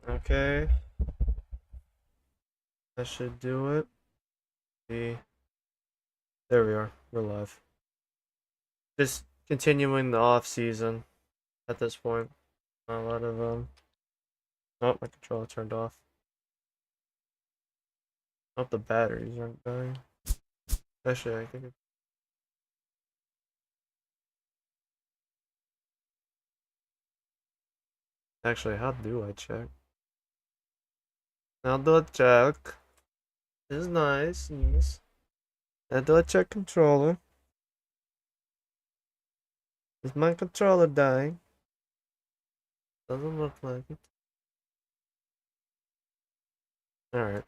Okay, that should do it. See, there we are. We're live. Just continuing the off season at this point. Not a lot of Oh, my controller turned off. Oh, the batteries aren't dying. Actually, I think. Actually, how do I check? How do I check? This is nice. Yes. How do I check controller? Is my controller dying? Doesn't look like it. Alright.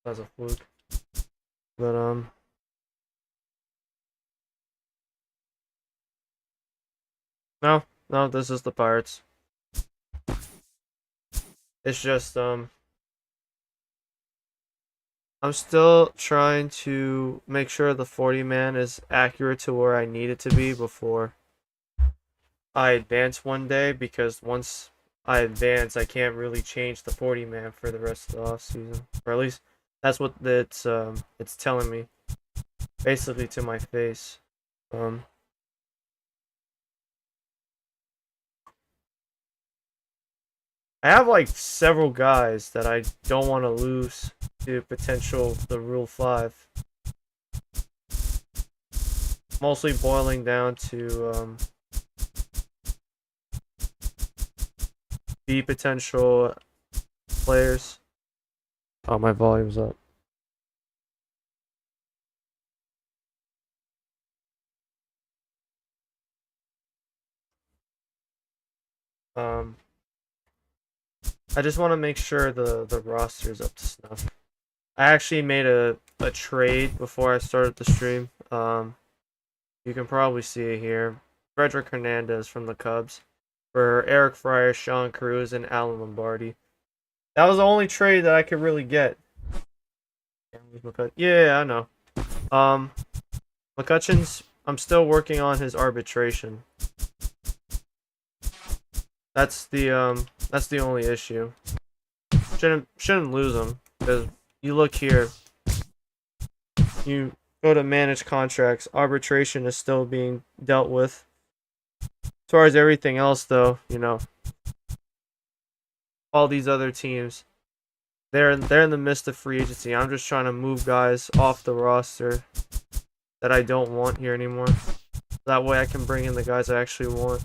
That's a fluke. But no, no, this is the Pirates. It's just I'm still trying to make sure the 40 man is accurate to where I need it to be before I advance one day, because once I advance I can't really change the 40 man for the rest of the off season. Or at least that's what it's telling me. Basically to my face. Um I have like several guys that I don't want to lose to potential the Rule 5. Mostly boiling down to B potential players. Oh, my volume's up. Um, I just want to make sure the roster is up to snuff. I actually made a trade before I started the stream. You can probably see it here. Frederick Hernandez from the Cubs for Eric Fryer, Sean Cruz, and Alan Lombardi. That was the only trade that I could really get. Yeah, I know. Um, McCutcheon's. I'm still working on his arbitration. That's the only issue. Shouldn't lose him, because you look here. You go to manage contracts. Arbitration is still being dealt with. As far as everything else, though, all these other teams, they're in the midst of free agency. I'm just trying to move guys off the roster that I don't want here anymore. That way I can bring in the guys I actually want.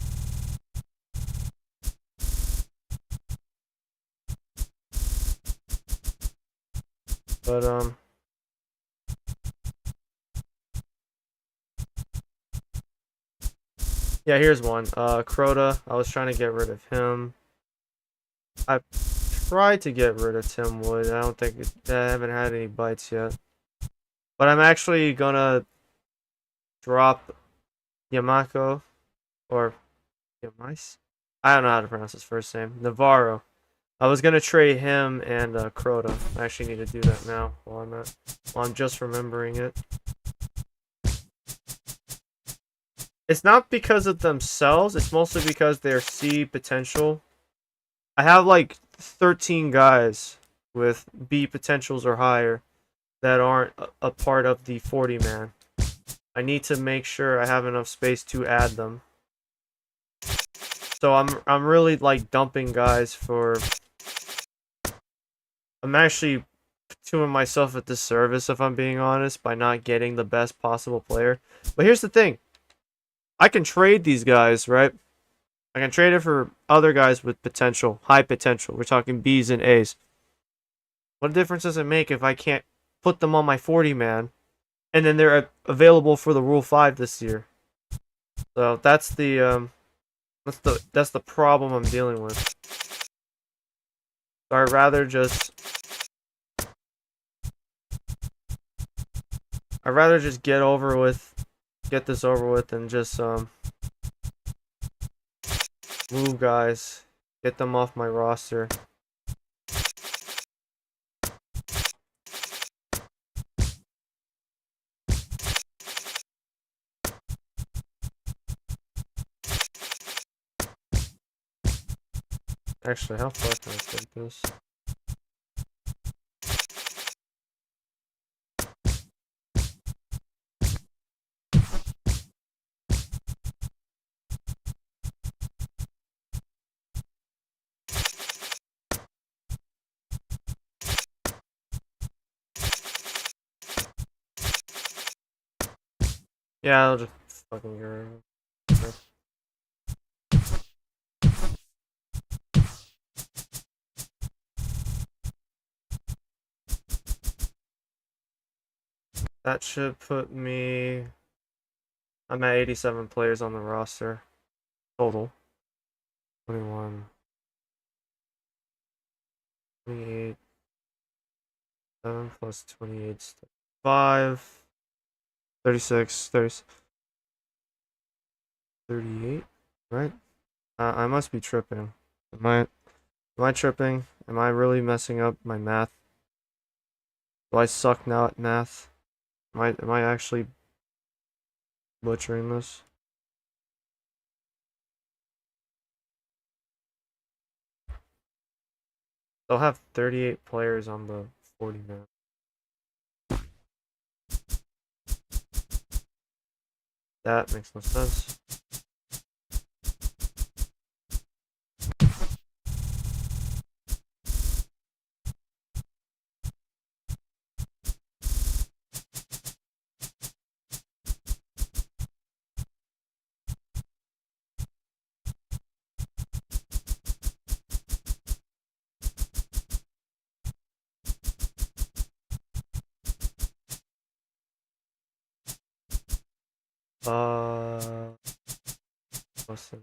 But yeah, here's one. Crota. I was trying to get rid of him. I tried to get rid of Tim Wood. I haven't had any bites yet. But I'm actually gonna drop Yamako, or Yamais. I don't know how to pronounce his first name. Navarro. I was gonna trade him and Crota. I actually need to do that now while I'm just remembering it. It's not because of themselves. It's mostly because they're C potential. I have like 13 guys with B potentials or higher that aren't a part of the 40 man. I need to make sure I have enough space to add them. So I'm really like dumping guys for. I'm actually doing myself a disservice, if I'm being honest, by not getting the best possible player. But here's the thing. I can trade these guys, right? I can trade it for other guys with potential, high potential. We're talking B's and A's. What difference does it make if I can't put them on my 40 man and then they're available for the Rule 5 this year? So that's the problem I'm dealing with. So I'd rather just get this over with and just move guys, get them off my roster. Actually, how far can I take this? Yeah, I'll just fucking get rid of it. That should put me... I'm at 87 players on the roster. Total. 21. 28. 7 plus 28. 5. 36. 30, 38. Right? I must be tripping. Am I tripping? Am I really messing up my math? Do I suck now at math? Am I actually butchering this? They'll have 38 players on the 40 man. That makes no sense. Uh, listen.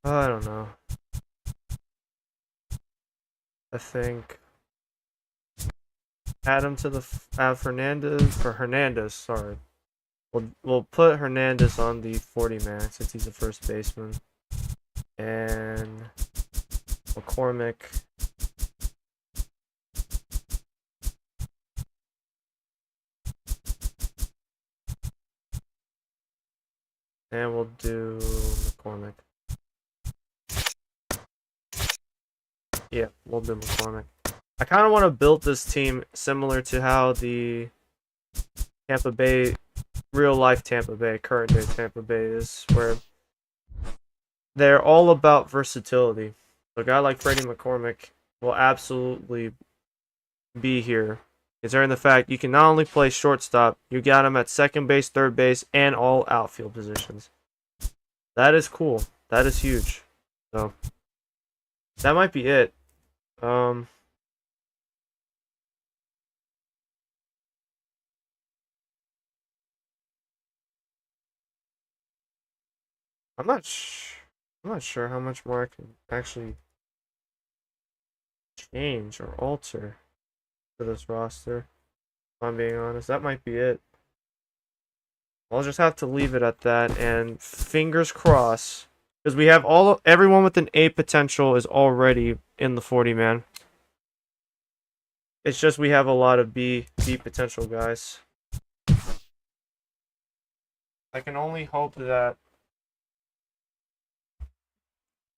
I don't know. I think add him to the Hernandez. Sorry, we'll put Hernandez on the 40 man since he's the first baseman, and McCormick. And we'll do McCormick. Yeah, we'll do McCormick. I kind of want to build this team similar to how the Tampa Bay, real life Tampa Bay, current day Tampa Bay is, where they're all about versatility. A guy like Freddie McCormick will absolutely be here, considering the fact you can not only play shortstop, you got him at second base, third base, and all outfield positions. That is cool. That is huge. So that might be it. Um, I'm not. I'm not sure how much more I can actually change or alter to this roster. If I'm being honest, that might be it. I'll just have to leave it at that, and fingers crossed, because we have everyone with an A potential is already in the 40 man. It's just we have a lot of B potential guys. I can only hope that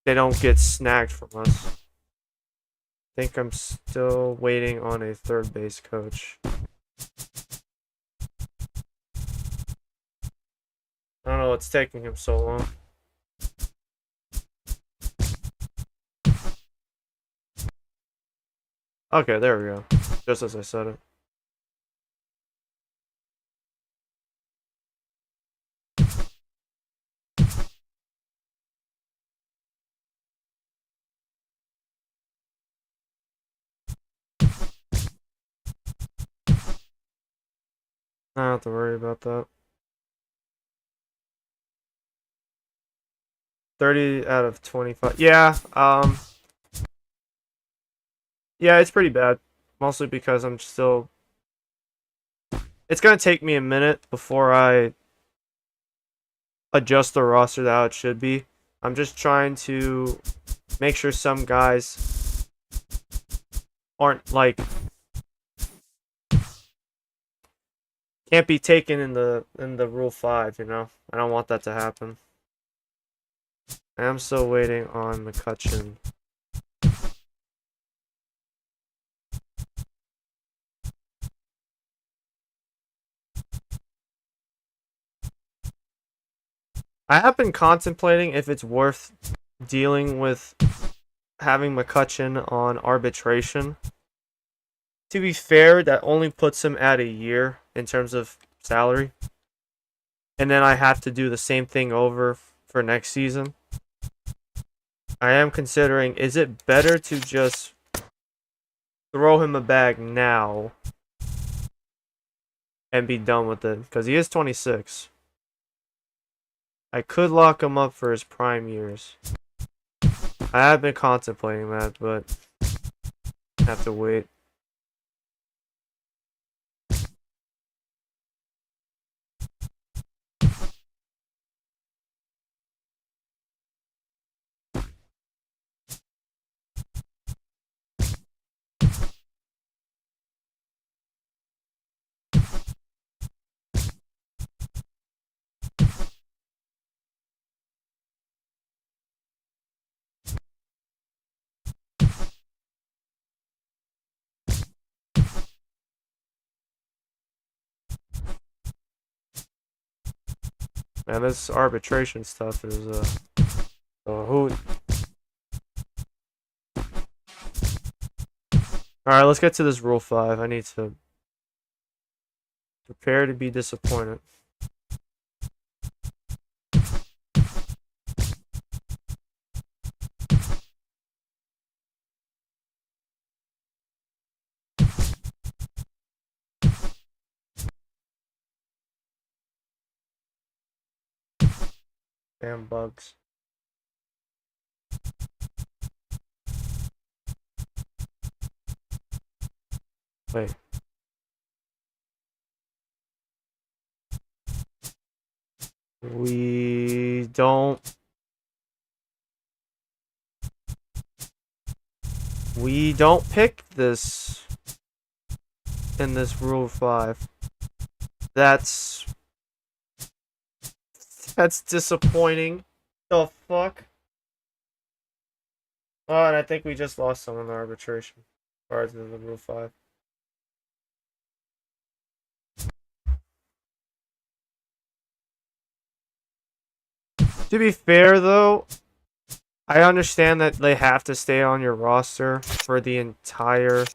they don't get snagged from us. I think I'm still waiting on a third base coach. I don't know what's taking him so long. Okay, there we go. Just as I said it. I don't have to worry about that. 30 out of 25. Yeah, Yeah, it's pretty bad. Mostly because I'm still. It's gonna take me a minute before I adjust the roster to how it should be. I'm just trying to make sure some guys aren't like can't be taken in the Rule 5, you know? I don't want that to happen. I am still waiting on McCutcheon. I have been contemplating if it's worth dealing with having McCutcheon on arbitration. To be fair, that only puts him at a year in terms of salary. And then I have to do the same thing over for next season. I am considering, is it better to just throw him a bag now and be done with it? Because he is 26. I could lock him up for his prime years. I have been contemplating that, but I have to wait. Man, this arbitration stuff is who. Alright, let's get to this Rule 5. I need to prepare to be disappointed. Damn bugs. Wait. We don't pick this in this Rule 5. That's disappointing. The fuck? Oh, and I think we just lost someone in arbitration. Or in the Rule 5. To be fair, though, I understand that they have to stay on your roster for the entire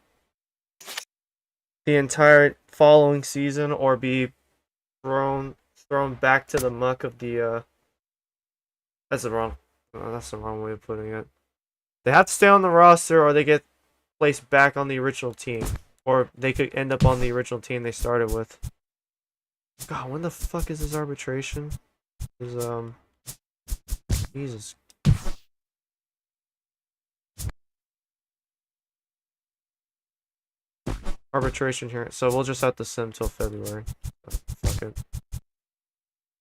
following season or be thrown back to the muck of the that's the wrong way of putting it. They have to stay on the roster or they get placed back on the original team. Or they could end up on the original team they started with. God, when the fuck is this arbitration? Is Jesus. Arbitration here. So we'll just have to sim till February. Fuck it.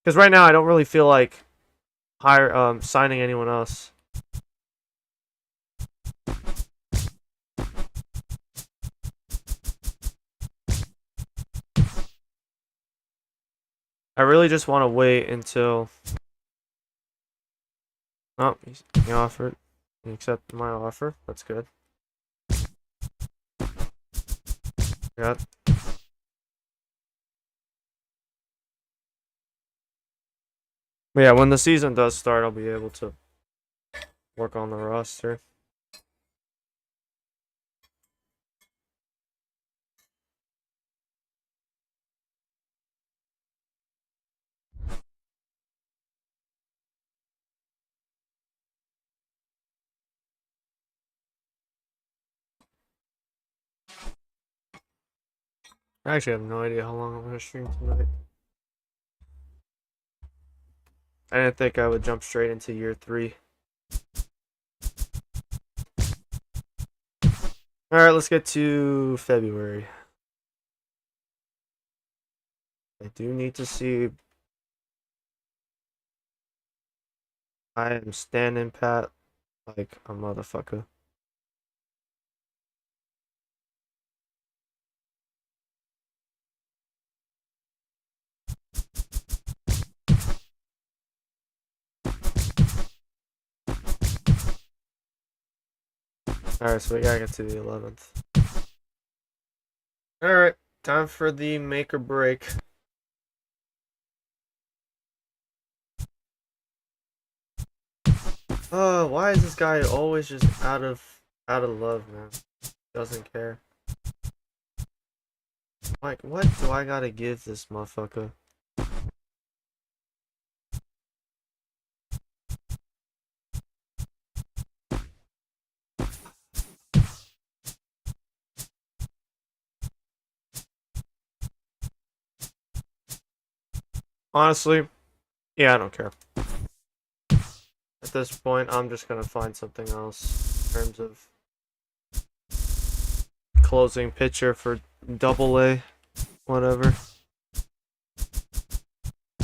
Because right now I don't really feel like signing anyone else. I really just want to wait until. Oh, he offered. He accepted my offer. That's good. Yeah. But yeah, when the season does start, I'll be able to work on the roster. I actually have no idea how long I'm going to stream tonight. I didn't think I would jump straight into year 3. Alright, let's get to February. I do need to see. I am standing pat like a motherfucker. Alright, so we gotta get to the 11th. Alright, time for the make or break. Why is this guy always just out of love, man? Doesn't care. Like, what do I gotta give this motherfucker? Honestly, yeah, I don't care. At this point, I'm just gonna find something else in terms of closing pitcher for AA, whatever.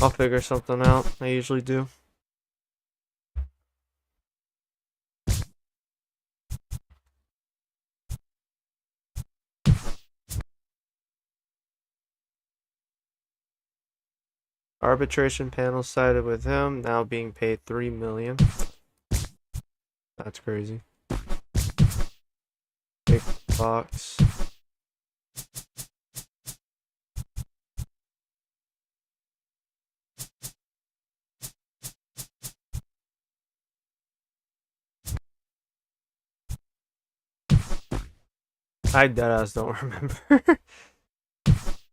I'll figure something out. I usually do. Arbitration panel sided with him, now being paid $3 million. That's crazy. Big box. I deadass don't remember.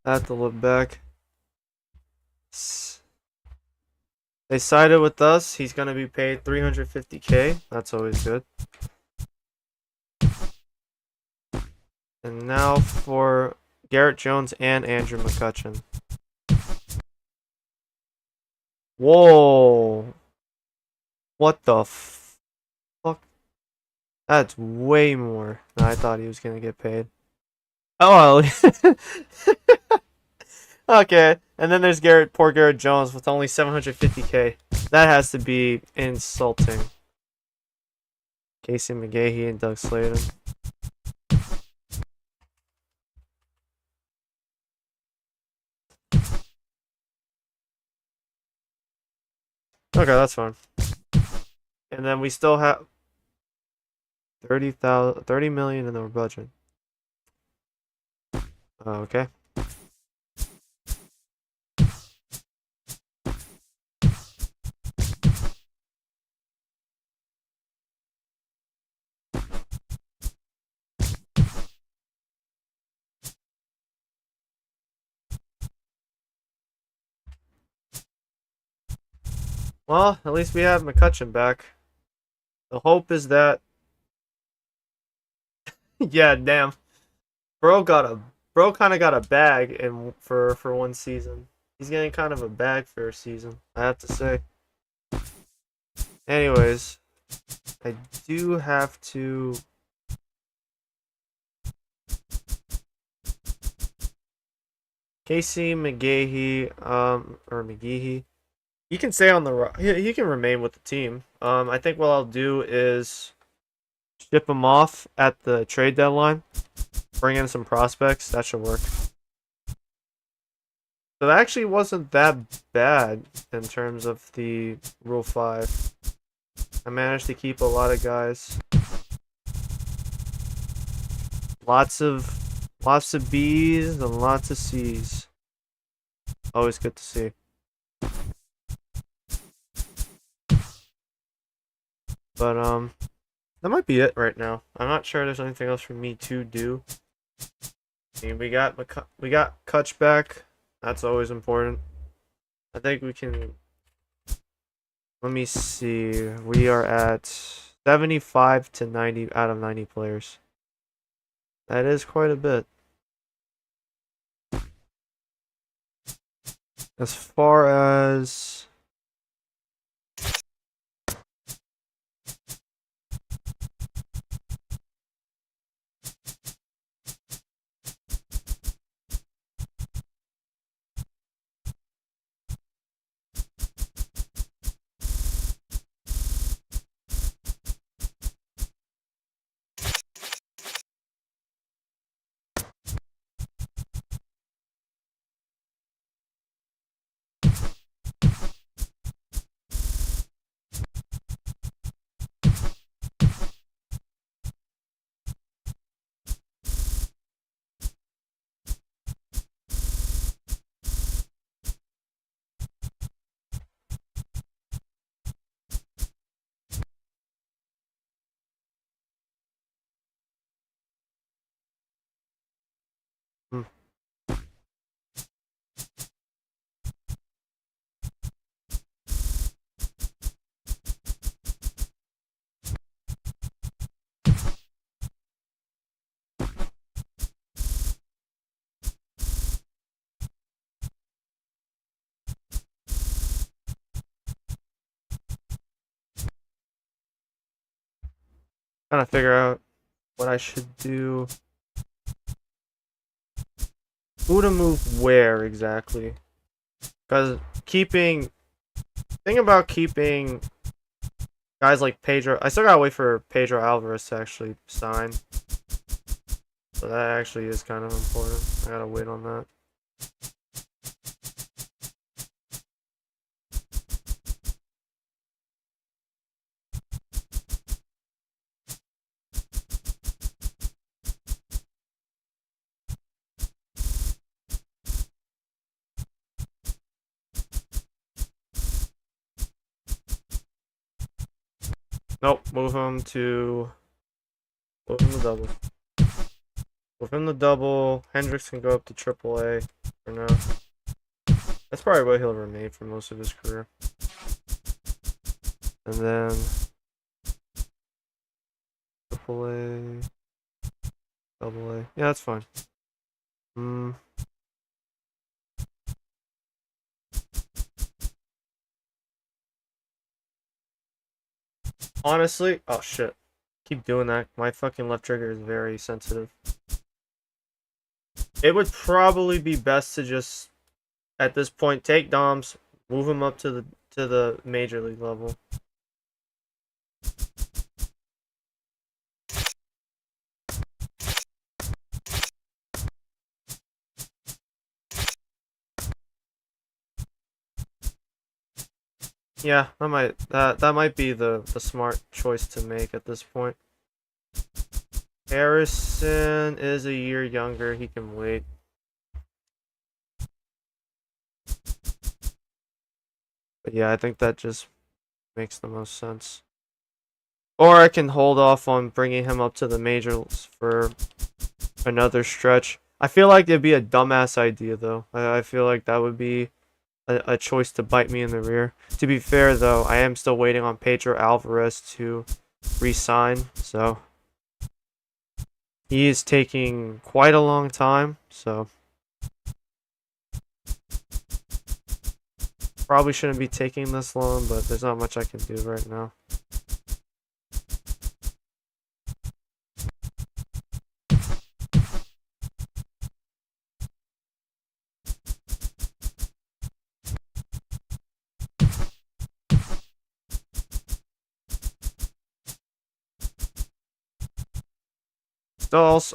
I have to look back. They sided with us. He's gonna be paid $350K. That's always good. And now for Garrett Jones and Andrew McCutchen. Whoa. What the fuck? That's way more than I thought he was gonna get paid. Oh, well. Okay. And then there's poor Garrett Jones with only $750K. That has to be insulting. Casey McGahee and Doug Slayton. Okay, that's fine. And then we still have 30 million in our budget. Okay. Well, at least we have McCutchen back. The hope is that yeah, damn. Bro kind of got a bag for one season. He's getting kind of a bag for a season, I have to say. Anyways, I do have to Casey McGahee, or McGehee. He can stay on the he can remain with the team. I think what I'll do is ship him off at the trade deadline. Bring in some prospects. That should work. So that actually wasn't that bad in terms of the Rule 5. I managed to keep a lot of guys. Lots of B's and lots of C's. Always good to see. But that might be it right now. I'm not sure there's anything else for me to do. I mean, we got Kutch back. That's always important. I think we can. Let me see. We are at 75 to 90 out of 90 players. That is quite a bit. As far as Trying to figure out what I should do. Who to move where exactly? Because thing about keeping guys like Pedro, I still gotta wait for Pedro Alvarez to actually sign. So that actually is kind of important. I gotta wait on that. Nope, move him to the double. Move him to double. Hendricks can go up to AAA for now. That's probably where he'll remain for most of his career. And then AAA, AA. Yeah, that's fine. Honestly, oh shit. Keep doing that. My fucking left trigger is very sensitive. It would probably be best to just, at this point, take Doms, move him up to the major league level. Yeah, that might be the smart choice to make at this point. Harrison is a year younger. He can wait. But yeah, I think that just makes the most sense. Or I can hold off on bringing him up to the majors for another stretch. I feel like it'd be a dumbass idea, though. I feel like that would be a choice to bite me in the rear. To be fair, though, I am still waiting on Pedro Alvarez to re-sign, so he is taking quite a long time, so probably shouldn't be taking this long, but there's not much I can do right now.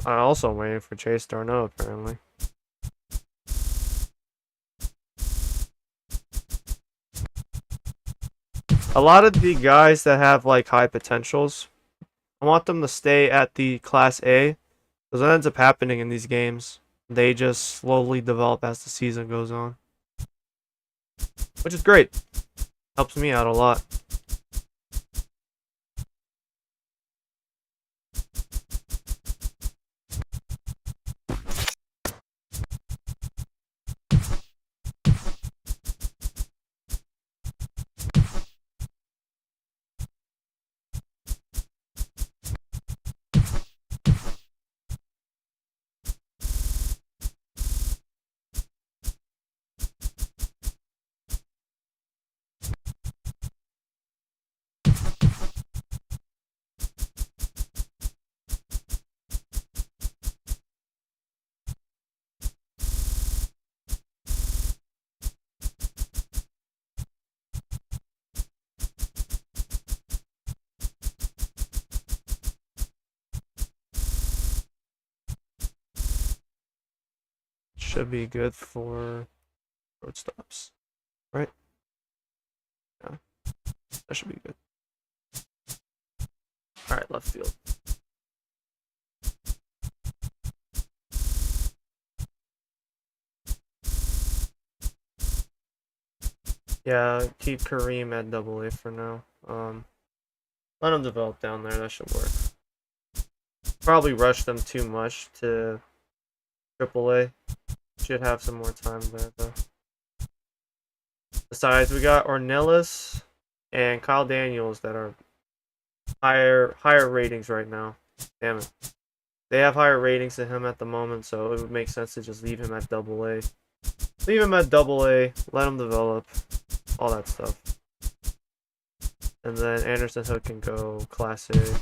I'm also waiting for Chase Darno, apparently. A lot of the guys that have like high potentials, I want them to stay at the Class A, because what ends up happening in these games, they just slowly develop as the season goes on, which is great. Helps me out a lot. Should be good for road stops, right? Yeah, that should be good. All right, left field. Yeah, keep Kareem at AA for now. Let him develop down there. That should work. Probably rush them too much to AAA. Should have some more time there though. Besides, we got Ornelas and Kyle Daniels that are higher ratings right now. Damn it. They have higher ratings than him at the moment, so it would make sense to just leave him at AA. Leave him at AA, let him develop, all that stuff. And then Anderson Hook can go Class A.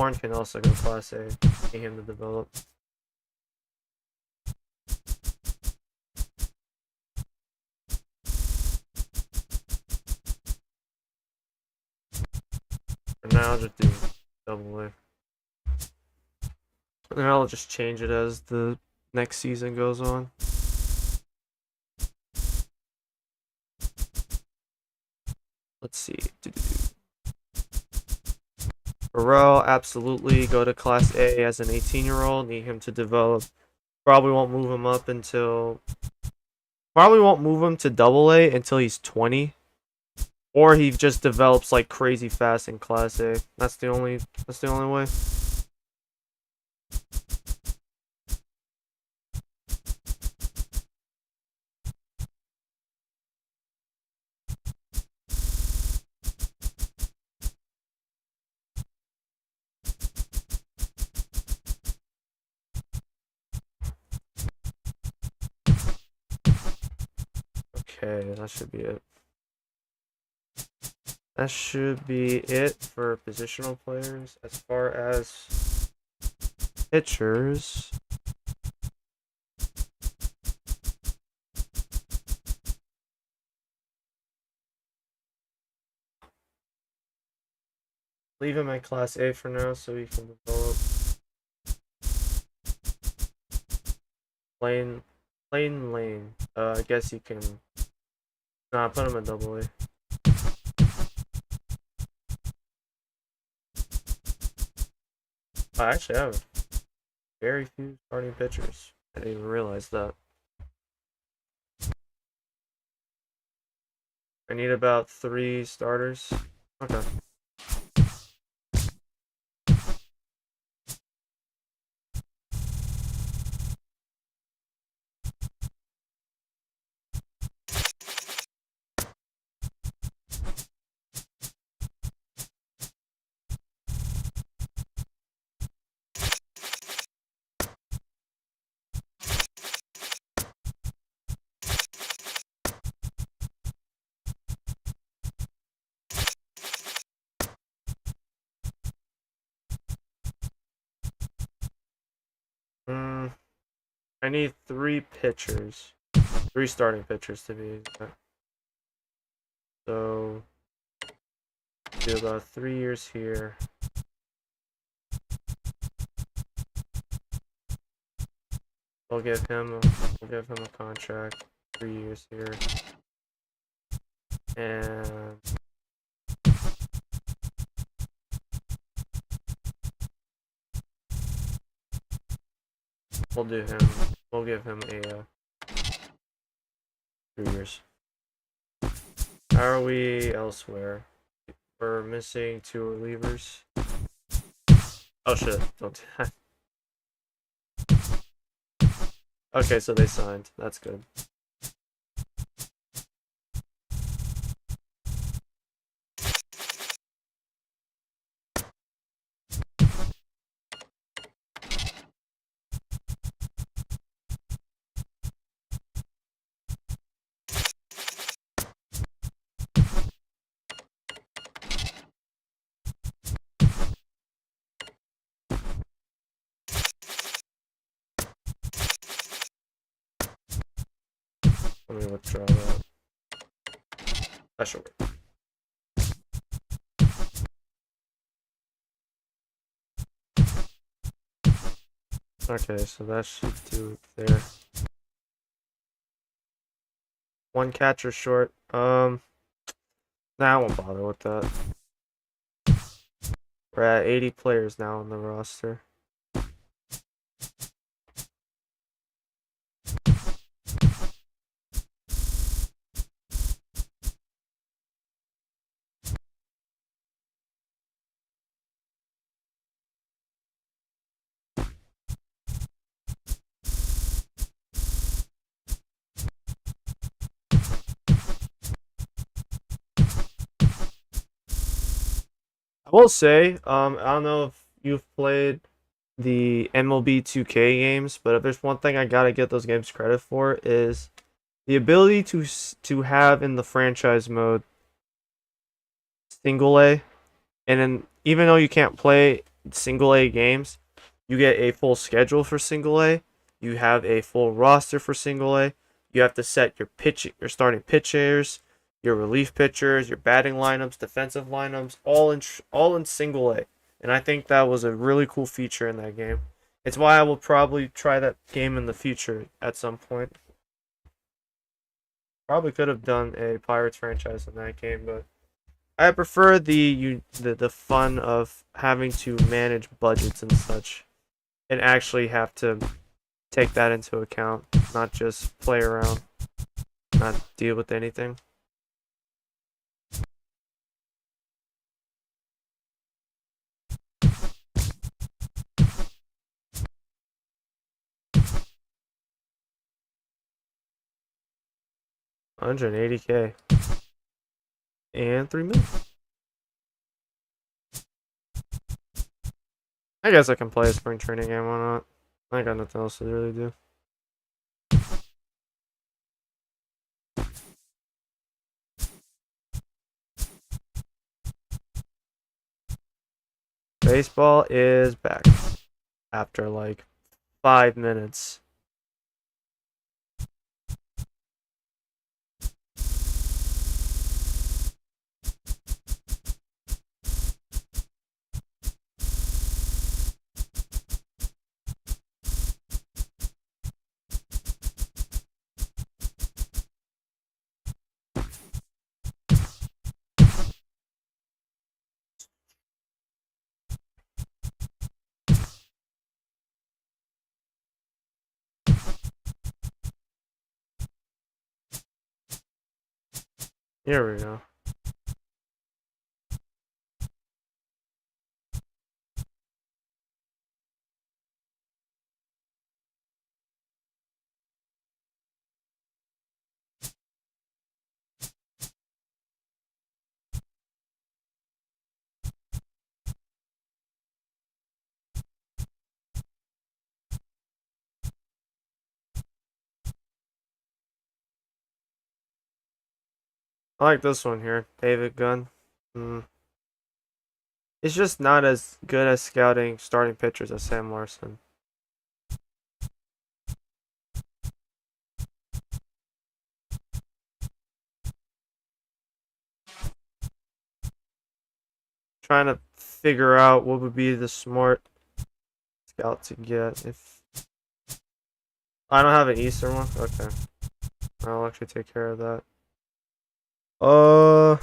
Warren can also go Class A. Need him to develop. For now, I'll just do Double A. And then I'll just change it as the next season goes on. Let's see. Burrell, absolutely go to Class A as an 18-year-old. Need him to develop. Probably won't move him up until. Probably won't move him to Double A until he's 20. Or he just develops like crazy fast in Class A. That's the only way. Okay, that should be it. That should be it for positional players. As far as pitchers, leave him at Class A for now so he can develop. Lane. I guess you can. Nah, put him at Double A. I actually have very few starting pitchers. I didn't even realize that. I need about 3 starters. Okay. I need 3 pitchers. 3 starting pitchers to be exact. So, do about 3 years here. We'll give him a contract. 3 years here. And we'll give him a 3 years. How are we elsewhere? We're missing 2 relievers. Oh shit, don't do that. Okay, so they signed. That's good. Let me withdraw that. That should work. Okay, so that should do it there. 1 catcher short. Nah, I won't bother with that. We're at 80 players now on the roster. I will say, I don't know if you've played the MLB 2K games, but if there's one thing I gotta get those games credit for is the ability to have in the franchise mode single A, and then even though you can't play single A games, you get a full schedule for single A. You have a full roster for single A. You have to set your starting pitchers, your relief pitchers, your batting lineups, defensive lineups, all in single A. And I think that was a really cool feature in that game. It's why I will probably try that game in the future at some point. Probably could have done a Pirates franchise in that game, but I prefer the fun of having to manage budgets and such, and actually have to take that into account, not just play around, not deal with anything. $180K and 3 million. I guess I can play a spring training game. Why not? I got nothing else to really do. Baseball is back after like 5 minutes. Here we go. I like this one here, David Gunn. It's just not as good as scouting starting pitchers as Sam Larson. Trying to figure out what would be the smart scout to get. If I don't have an Eastern one, okay, I'll actually take care of that. Uh,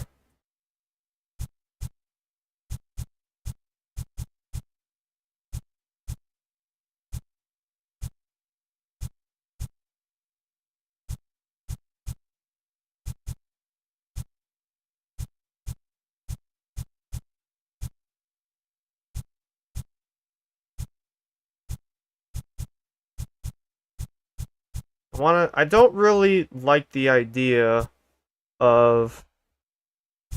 I don't really like the idea of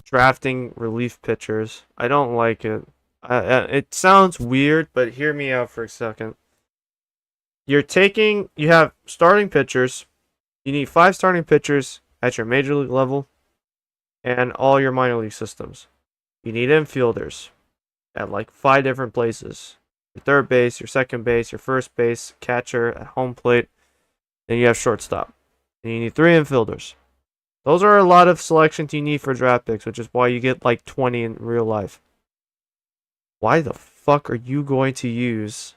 drafting relief pitchers. I don't like it. It sounds weird, but hear me out for a second. You have starting pitchers. You need 5 starting pitchers at your major league level and all your minor league systems. You need infielders at like 5 different places. Your third base, your second base, your first base, catcher at home plate. Then you have shortstop. And you need 3 infielders. Those are a lot of selections you need for draft picks, which is why you get like 20 in real life. Why the fuck are you going to use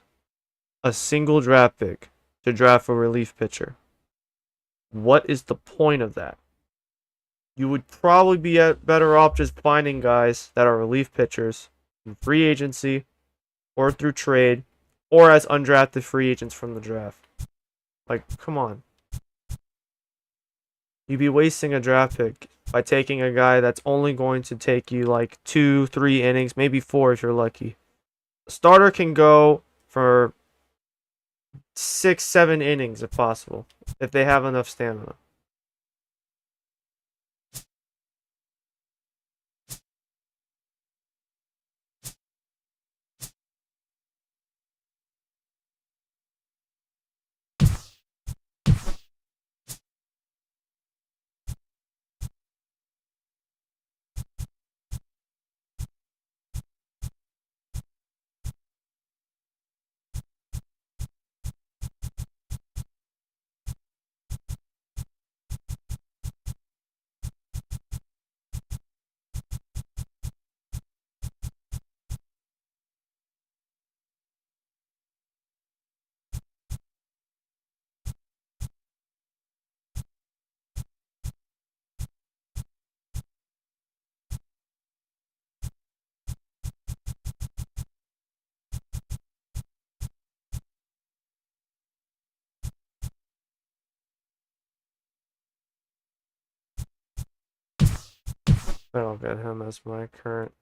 a single draft pick to draft a relief pitcher? What is the point of that? You would probably be better off just finding guys that are relief pitchers in free agency or through trade or as undrafted free agents from the draft. Like, come on. You'd be wasting a draft pick by taking a guy that's only going to take you like 2, 3 innings, maybe 4 if you're lucky. A starter can go for 6, 7 innings if possible, if they have enough stamina. I'll get him as my current.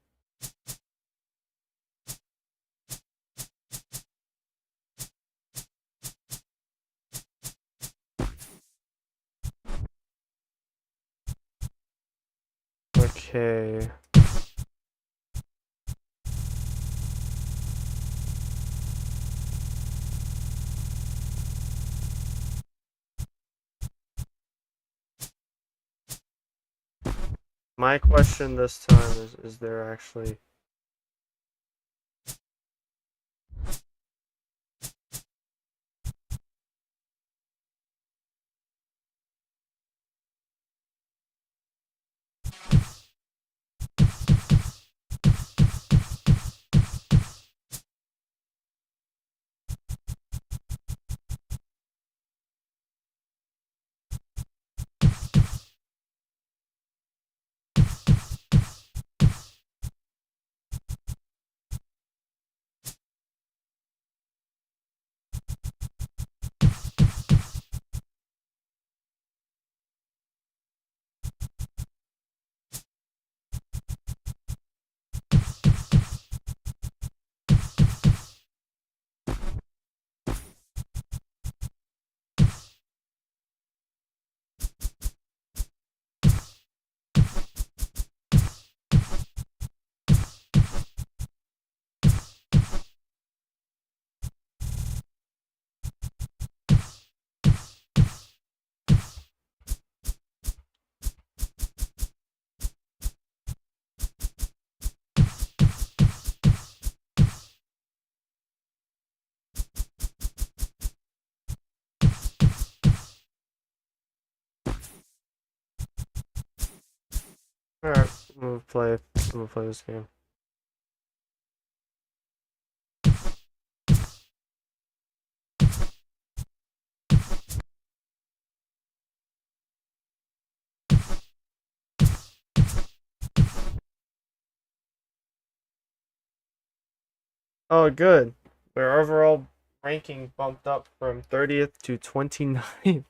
Okay. My question this time is there actually... Alright, I'm gonna play this game. Oh, good. Our overall ranking bumped up from 30th to 29th.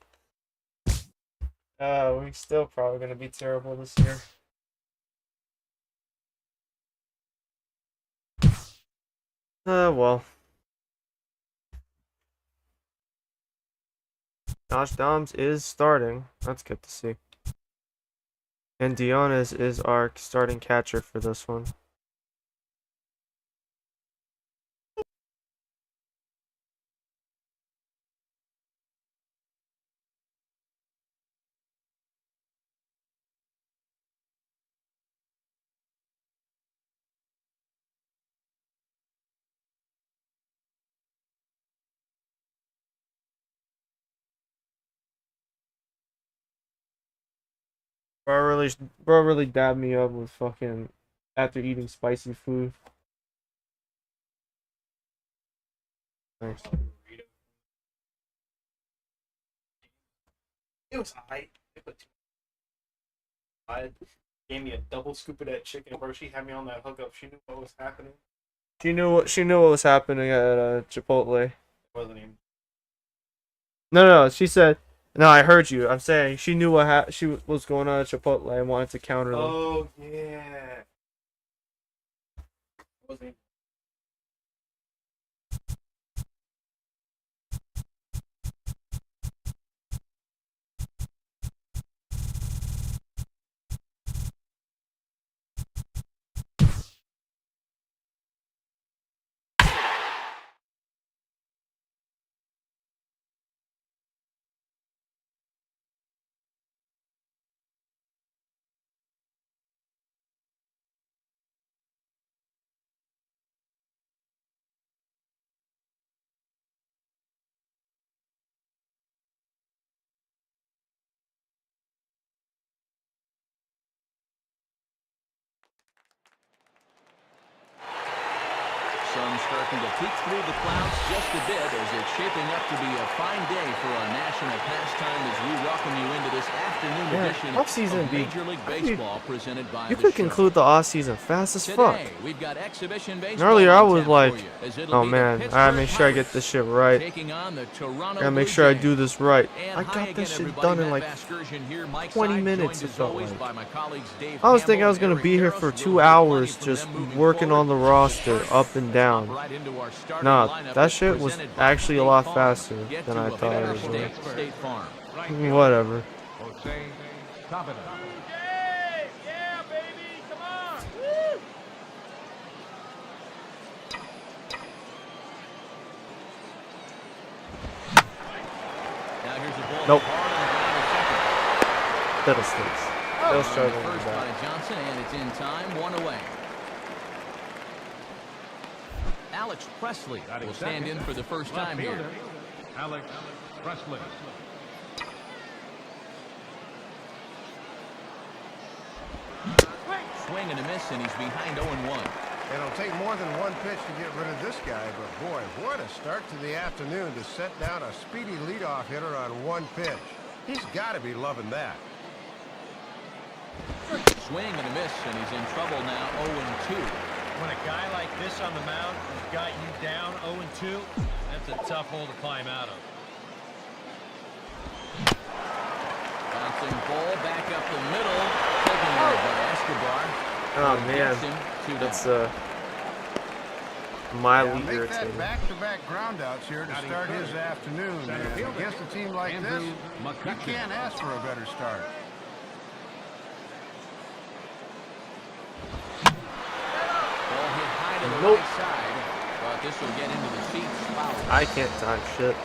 We're still probably gonna be terrible this year. Well. Josh Doms is starting. That's good to see. And Dionis is our starting catcher for this one. Bro really dabbed me up with fucking after eating spicy food. Thanks. It was alright. I gave me a double scoop of that chicken, bro. She had me on that hookup. She knew what was happening. She knew what was happening at Chipotle. It wasn't even. No, she said. No, I heard you. I'm saying she knew she was going on at Chipotle and wanted to counter them. Oh yeah. It wasn't even. starting to peek through the clouds just a bit as it's shaping up to be a fine day for our national pastime as we welcome you into this afternoon edition off-season of Major League Baseball presented by You the could Show. conclude the off-season fast as fuck. Today, we've got exhibition And baseball earlier I on was tap like, for you, as it'll oh be the man, I gotta Pittsburgh make sure I get this shit right. taking on the Toronto Gotta make Blue sure I do Jays. this right. And I hi got again, this shit everybody. done in Matt like Vasgersian here. Mike 20 Seid, minutes, joined it as felt always like. by my colleagues Dave I was thinking Campbell I was gonna and be here Eric for Karros. 2 We'll hear hours plenty from just them moving working on the forward. roster First, up and let's down. hop right into our starting Nah, lineup that as shit was presented by actually a State lot Farm. faster Get than to I a thought it better was. State Farm. Whatever. Now here's a ball Nope. hard on the ground to second. Fiddlesticks. Still On struggling the with first by that. Johnson, and it's in time, one away. Alex Presley will stand in for the first time here. Alex Presley. Swing and a miss, and he's behind 0-1. It'll take more than one pitch to get rid of this guy, but boy, what a start to the afternoon to set down a speedy leadoff hitter on one pitch. He's got to be loving that. Swing and a miss, and he's in trouble now, 0-2. When a guy like this on the mound has got you down 0-2, that's a tough hole to climb out of. Bouncing ball back up the middle, taken away by Escobar. Oh man, Gets him to that's down. mildly Make that irritating. back-to-back groundouts here to start his afternoon. And against a team like this, you can't ask for a better start. Ball hit high to the Nope. right side, but this will get into the seats. Foul. I can't time shit.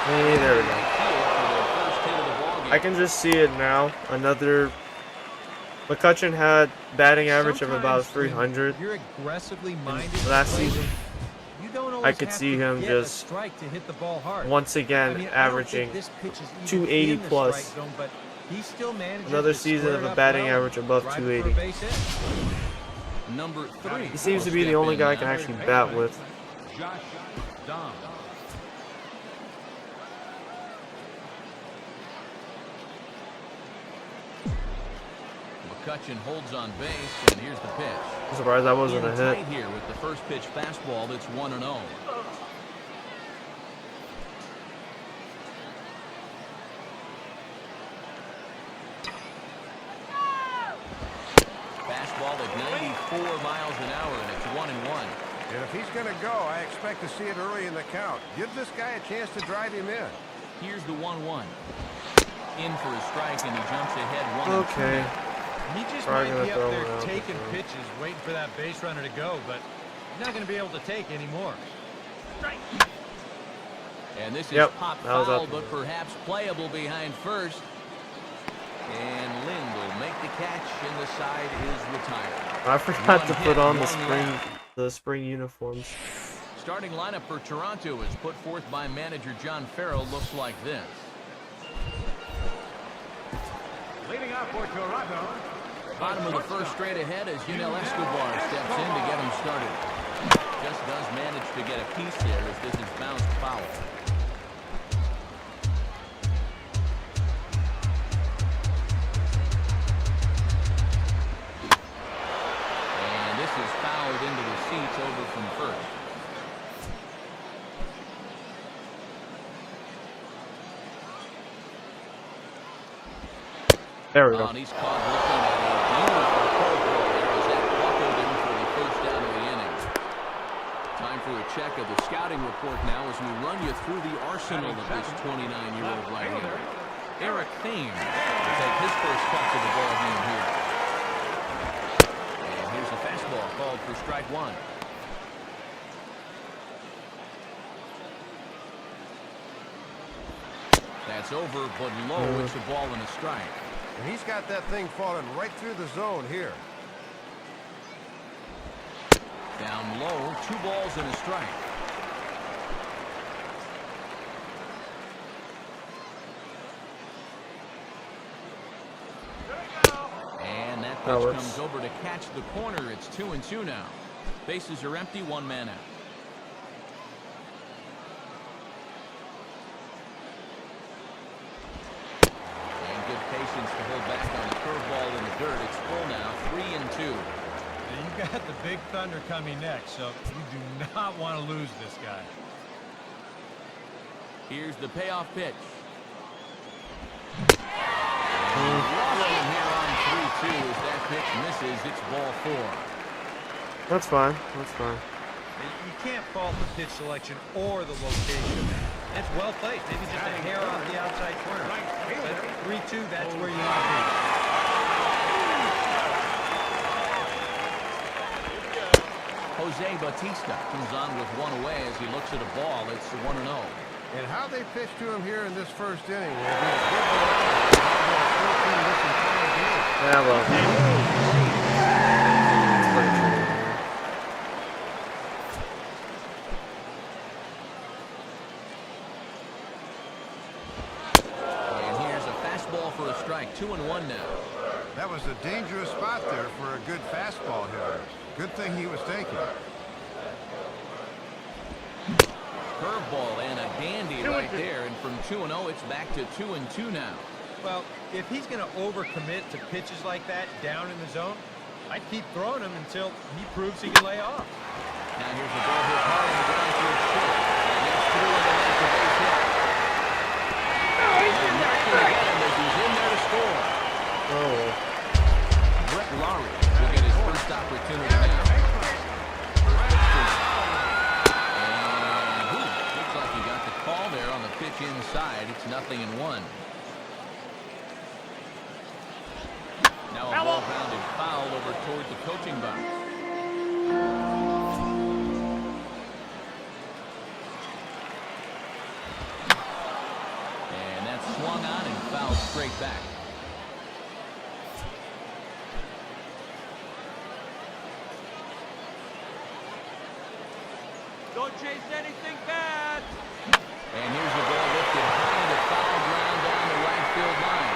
Hey, there we go. I can just see it now. Another. McCutcheon had batting average of about 300 You're aggressively minded last season. You don't I always could have see to him get a just strike to hit the ball hard. once again I mean, I don't averaging think this pitch is even 280 in the plus. strike zone, but he still manages Another to season square of it a up batting well, average above drive it for a 280. base hit. Number 3. He seems to be the will only step guy I in can now. actually bat with. Josh Dom. McCutcheon holds on base, and here's the pitch. I'm surprised that wasn't a In hit. tight here with the first pitch fastball that's 1-0. Fastball at 94 miles an hour, and it's 1-1. And if he's going to go, I expect to see it early in the count. Give this guy a chance to drive him in. Here's the 1-1. In for a strike, and he jumps ahead 1-2. Okay. He just Probably might gonna be up throw there one out taking before. pitches, waiting for that base runner to go, but he's not going to be able to take anymore. And this is Yep, pop that was foul, up. but perhaps playable behind first. And Lind will make the catch, and the side is retired. I forgot One to hit, put on one the spring uniforms. Starting lineup for Toronto is put forth by manager John Farrell. Looks like this. Leading off for Toronto. Bottom of the first straight ahead as Yunel Escobar steps in to get him started. Just does manage to get a piece there as this is bounced foul. And this is fouled into the seats over from first. There we go. And he's caught looking at a beautiful cold ball there as that buckled him for the first down of the inning. Time for a check of the scouting report now as we run you through the arsenal of this 29-year-old right-hander. Eric Thames will take his first cut to the ball game here. And here's a fastball called for strike one. That's over, but low. It's a ball and a strike. And he's got that thing falling right through the zone here. Down low, 2 balls and a strike. That pitch works. comes over to catch the corner. It's 2-2 now. Bases are empty, one man out. And good patience to hold back on the curveball in the dirt. It's full now, 3-2. And you got the big thunder coming next, so you do not want to lose this guy. Here's the payoff pitch. Lost him here on 3-2 as that pitch misses. It's ball 4. That's fine. That's fine. You can't fault the pitch selection or the location. That's well played. Maybe just a hair off the outside corner. But 3-2, that's where you want to be. Jose Bautista comes on with one away as he looks at a ball. It's 1-0. And how they pitch to him here in this first inning will be a good barometer of how they'll feel this entire game. Yeah, well. It's pretty true. And here's a fastball for a strike. 2-1 now. That was a dangerous spot there for a good fastball hitter. Good thing he was taking. Curveball and a dandy right there. And from 2-0, it's back to 2-2 now. Well, if he's going to overcommit to pitches like that down in the zone, I'd keep throwing him until he proves he can lay off. Now here's a ball hit hard on the ground to his short. And that's through on the left to base hit. And not going to get him as he's in there to score. Oh. Brett Lowry will get his first opportunity now. And looks like he got the call there on the pitch inside. It's 0-1. Now a ball grounded foul over toward the coaching box. And that's swung on and fouled straight back. Don't chase anything bad. And here's the ball lifted high into foul ground down the right field line.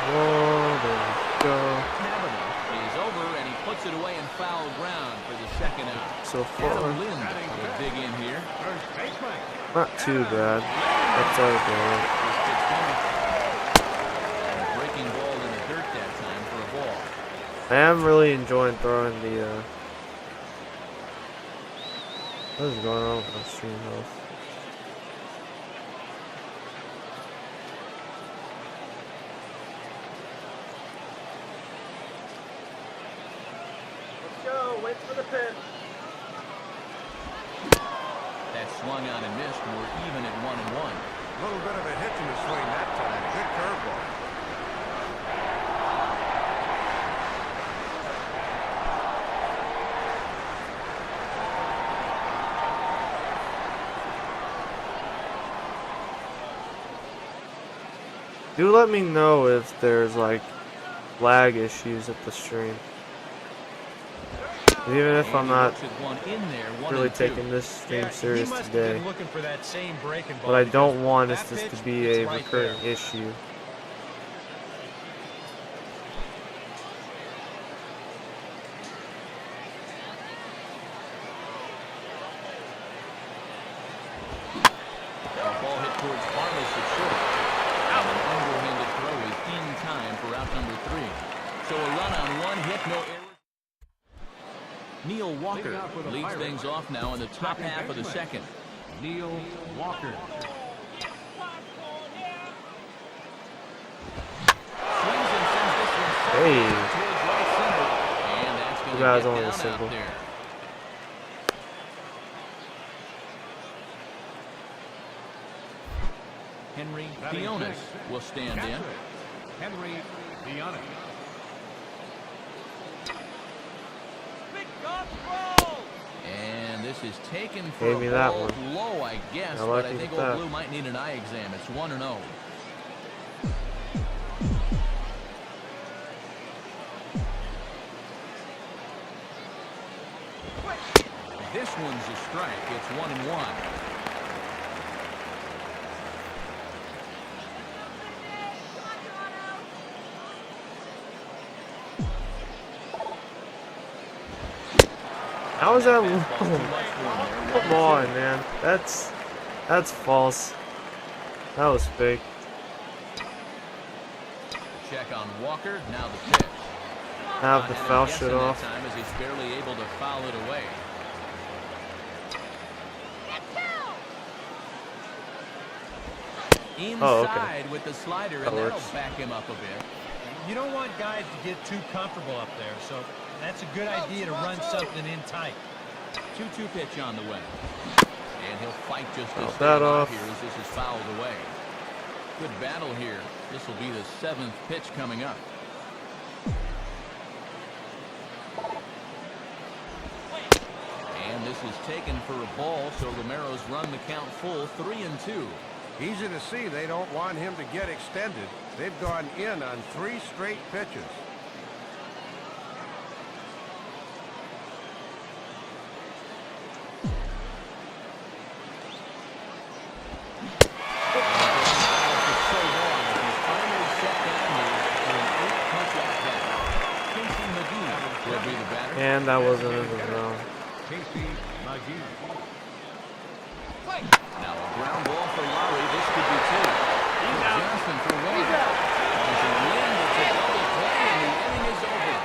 Whoa, there we go. Kavanaugh is over and he puts it away in foul ground for the second out. So far, Adam Lind will dig in here. not too bad. That's all good. And a breaking ball in the dirt that time for a ball. I am really enjoying throwing the, what is going on with my stream health? Let's go. Wait for the pitch. That swung on and missed. We're even at 1-1. A little bit of a hitch in the swing that time. Good curveball. Do let me know if there's like lag issues at the stream. Even if I'm not really taking this stream serious today. What I don't want is this to be a recurring issue. Ball hit towards Barnes at short. And an underhanded throw is in time for out number 3. So a run on one hit, no errors. Neil Walker leads things off now in the top half of the second. Neil Walker. Swings and sends this one Hey. towards right center. And that's going You to guys get only down a single. out there. Henry Fionis will stand in. Henry Fionis. Big golf ball. And this is taken for Gave me a that ball one. low, I guess, I but like I it think with Old that. Blue might need an eye exam. It's 1-0. This one's a strike. It's 1-1. How is that Fastball's low? too much for him there. Come on, man. That's false. That was fake. Check on Walker. Now the pitch. Have Not the had him foul guessing shit that off. time as he's barely able to foul it away. Inside with the slider, That and that'll works. back him up a bit. You don't want guys to get too comfortable up there, so that's a good idea to run something in tight. 2-2 pitch on the way. And he'll fight just to Foul stay that alive off. here as this is fouled away. Good battle here. This will be the 7th pitch coming up. And this is taken for a ball, so Romero's run the count full, 3-2. Easy to see they don't want him to get extended. They've gone in on 3 straight pitches. And that wasn't in the zone. Now a ground ball for Lowry. This could be 2. Johnson for 1. As a win, it's a double play, and the inning is over.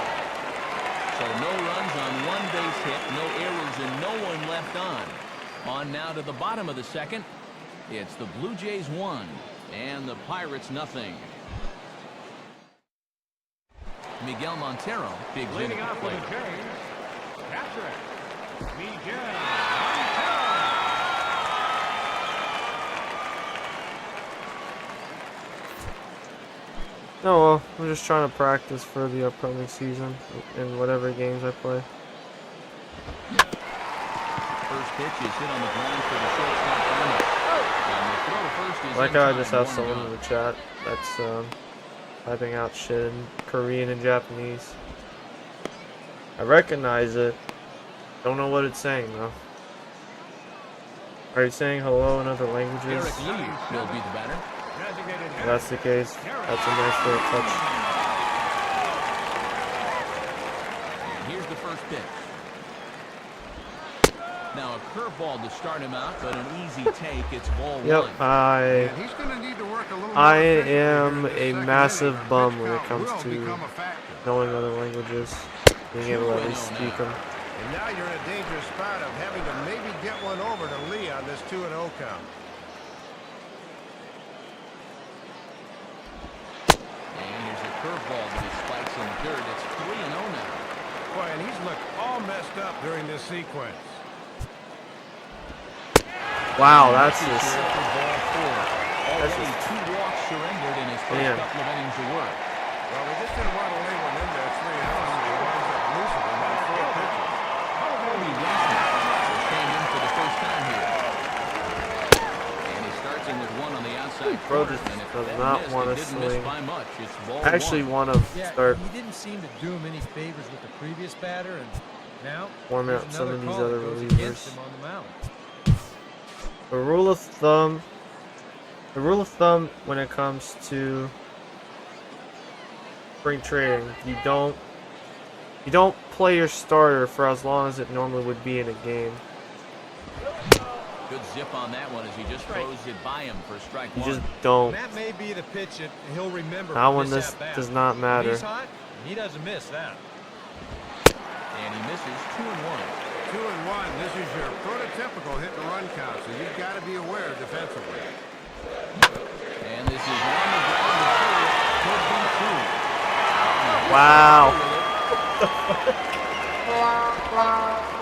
So no runs on 1 base hit, no errors, and no one left on. On now to the bottom of the 2nd. It's the Blue Jays 1 and the Pirates nothing. Miguel Montero, big hit Leading at off the with plate. the Jays, catcher, Miguel. Oh well, I'm just trying to practice for the upcoming season in whatever games I play. First pitch is hit on the ground for the shortstop. And the throw to first is Like in how I time, just have 1 someone gone. in the chat that's typing out shit in Korean and Japanese. I recognize it. Don't know what it's saying though. Are you saying hello in other languages? Eric Lee will be the batter. If that's the case, that's a nice little touch. And here's the first pitch. Now a curveball to start him out, but an easy take. It's ball 1. Yep, And he's going to need to work a little more I efficiently am here in the a second massive inning. bum Pitch when it count comes will to become a factor. knowing other languages, being able to at least speak them. And now you're in a dangerous spot of having to maybe get one over to Lee on this 2-0 count. And here's a curveball that he spikes in the dirt. It's 3-0 now. Boy, and he's looked all messed up during this sequence. Wow, that's Here just for ball 4. that's Already just 2 walks surrendered in his first damn. couple of innings of work. Well, we just didn't want to lay one in there 3-0, so he winds up losing them on 4 pitches. Kobe Weston just came in for the first time here. And he starts in with 1 on the outside Bro corner. just And if does that not missed, want it to didn't miss swing. by much. It's ball I actually 1. want to start He didn't seem to do him any favors with the previous batter, and now warming there's up some another of these call other that goes relievers. against him on the mound. The rule of thumb when it comes to spring training, you don't play your starter for as long as it normally would be in a game. Good zip on that one as he just throws it by him for strike You 1. just don't. That may be the pitch that he'll remember. Not from when this at-bat. does not When matter. he's hot, he doesn't miss that. And he misses 2-1. 2-1, this is your prototypical hit and run count, so you've got to be aware defensively. And this is on the ground to third. Could be 2. Wow.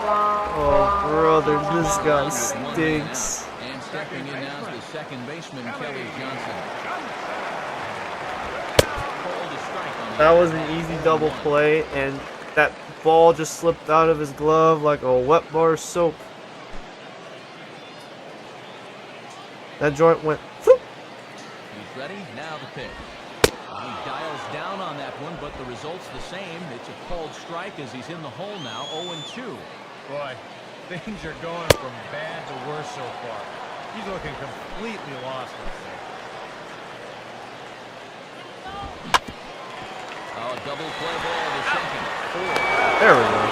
Oh brother, this guy stinks. And stepping in now is the second baseman, Kelly Johnson. Called a strike on That was an easy double play, and that ball just slipped out of his glove like a wet bar of soap. That joint went. Whoop. He's ready. Now the pitch. He dials down on that one, but the result's the same. It's a called strike as he's in the hole now, 0-2. Boy, things are going from bad to worse so far. He's looking completely lost in this thing. Oh, double play ball to second. 4. There we go.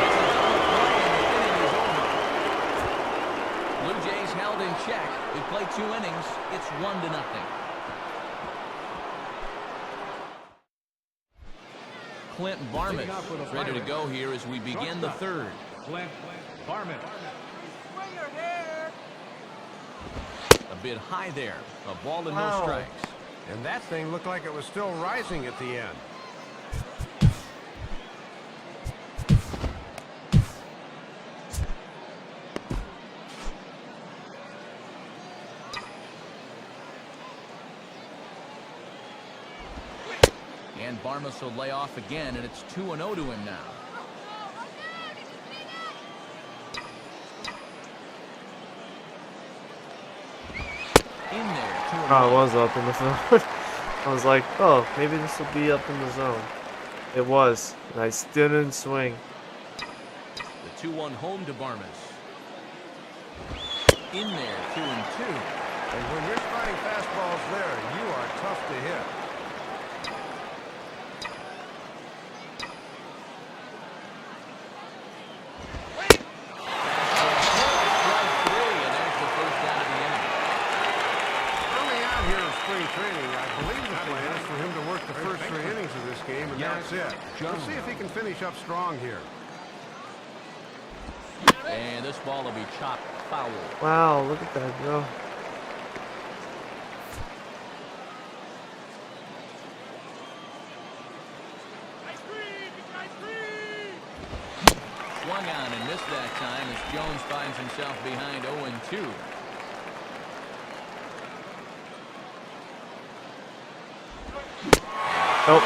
It's a double play, and the 2 innings, it's 1-0. Clint Barmas ready to go here as we begin the third. Clint Barman. Swing your hair. A bit high there. A ball and no Wow. strikes. And that thing looked like it was still rising at the end. And Barmas will lay off again, and it's 2-0 to him now. In there, 2-0. Oh, I was up in the zone. I was like, oh, maybe this will be up in the zone. It was. And I still didn't swing. The 2-1 home to Barmas. In there, 2-2. And when you're spotting fastballs there, you are tough to hit. Game, and that's it. Let's see if he can finish up strong here. And this ball will be chopped foul. Wow, look at that go. Swung on and missed that time as Jones finds himself behind 0-2. Nope.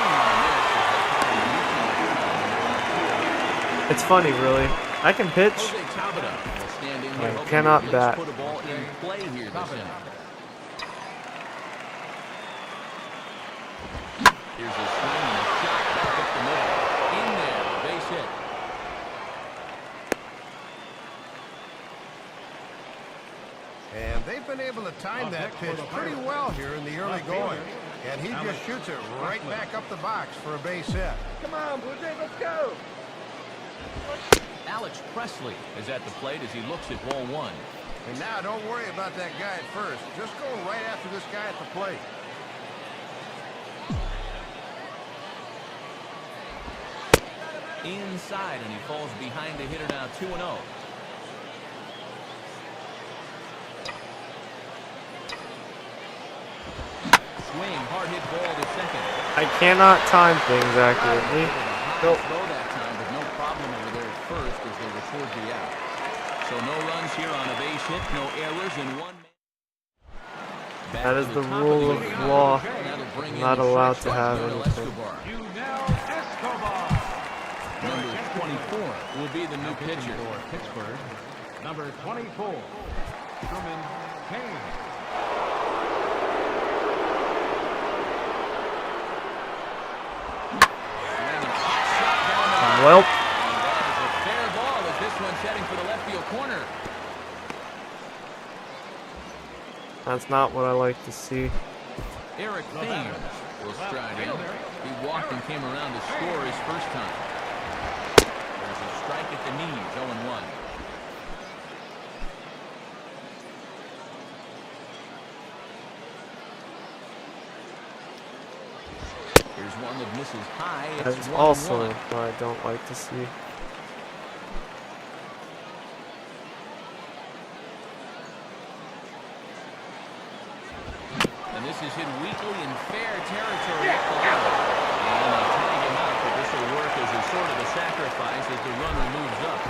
It's funny, really. I can pitch. I cannot bat. Put a ball in play here this inning. Here's a swing and a shot back up the middle. In there, base hit. And they've been able to time that pitch pretty well here in the early going. And he just shoots it right back up the box for a base hit. Come on, Blue Jays, let's go. Alex Presley is at the plate as he looks at ball one. And now don't worry about that guy at first. Just go right after this guy at the plate. Inside, and he falls behind the hitter now 2-0. Swing, hard hit ball to second. I cannot time things accurately. Nope. Throw that time, but no problem over there at first as they were towards the out. So no runs here on a base hit, no errors, and one man. That is the rule of law. I'm not allowed to have anything. Number 24 will be the new pitcher. For Pittsburgh, number 24, Truman Kane. Well, That is a fair ball as this one's heading for the left field corner. that's not what I like to see. Eric Thames will stride in. He walked and came around to score his first time. There's a strike at the knees, 0-1. Here's one that misses high. That It's is 1-1. also what I don't like to see. And this is hit weakly in fair territory at the line. And they tag him out, but this will work as a sort of a sacrifice as the runner moves up.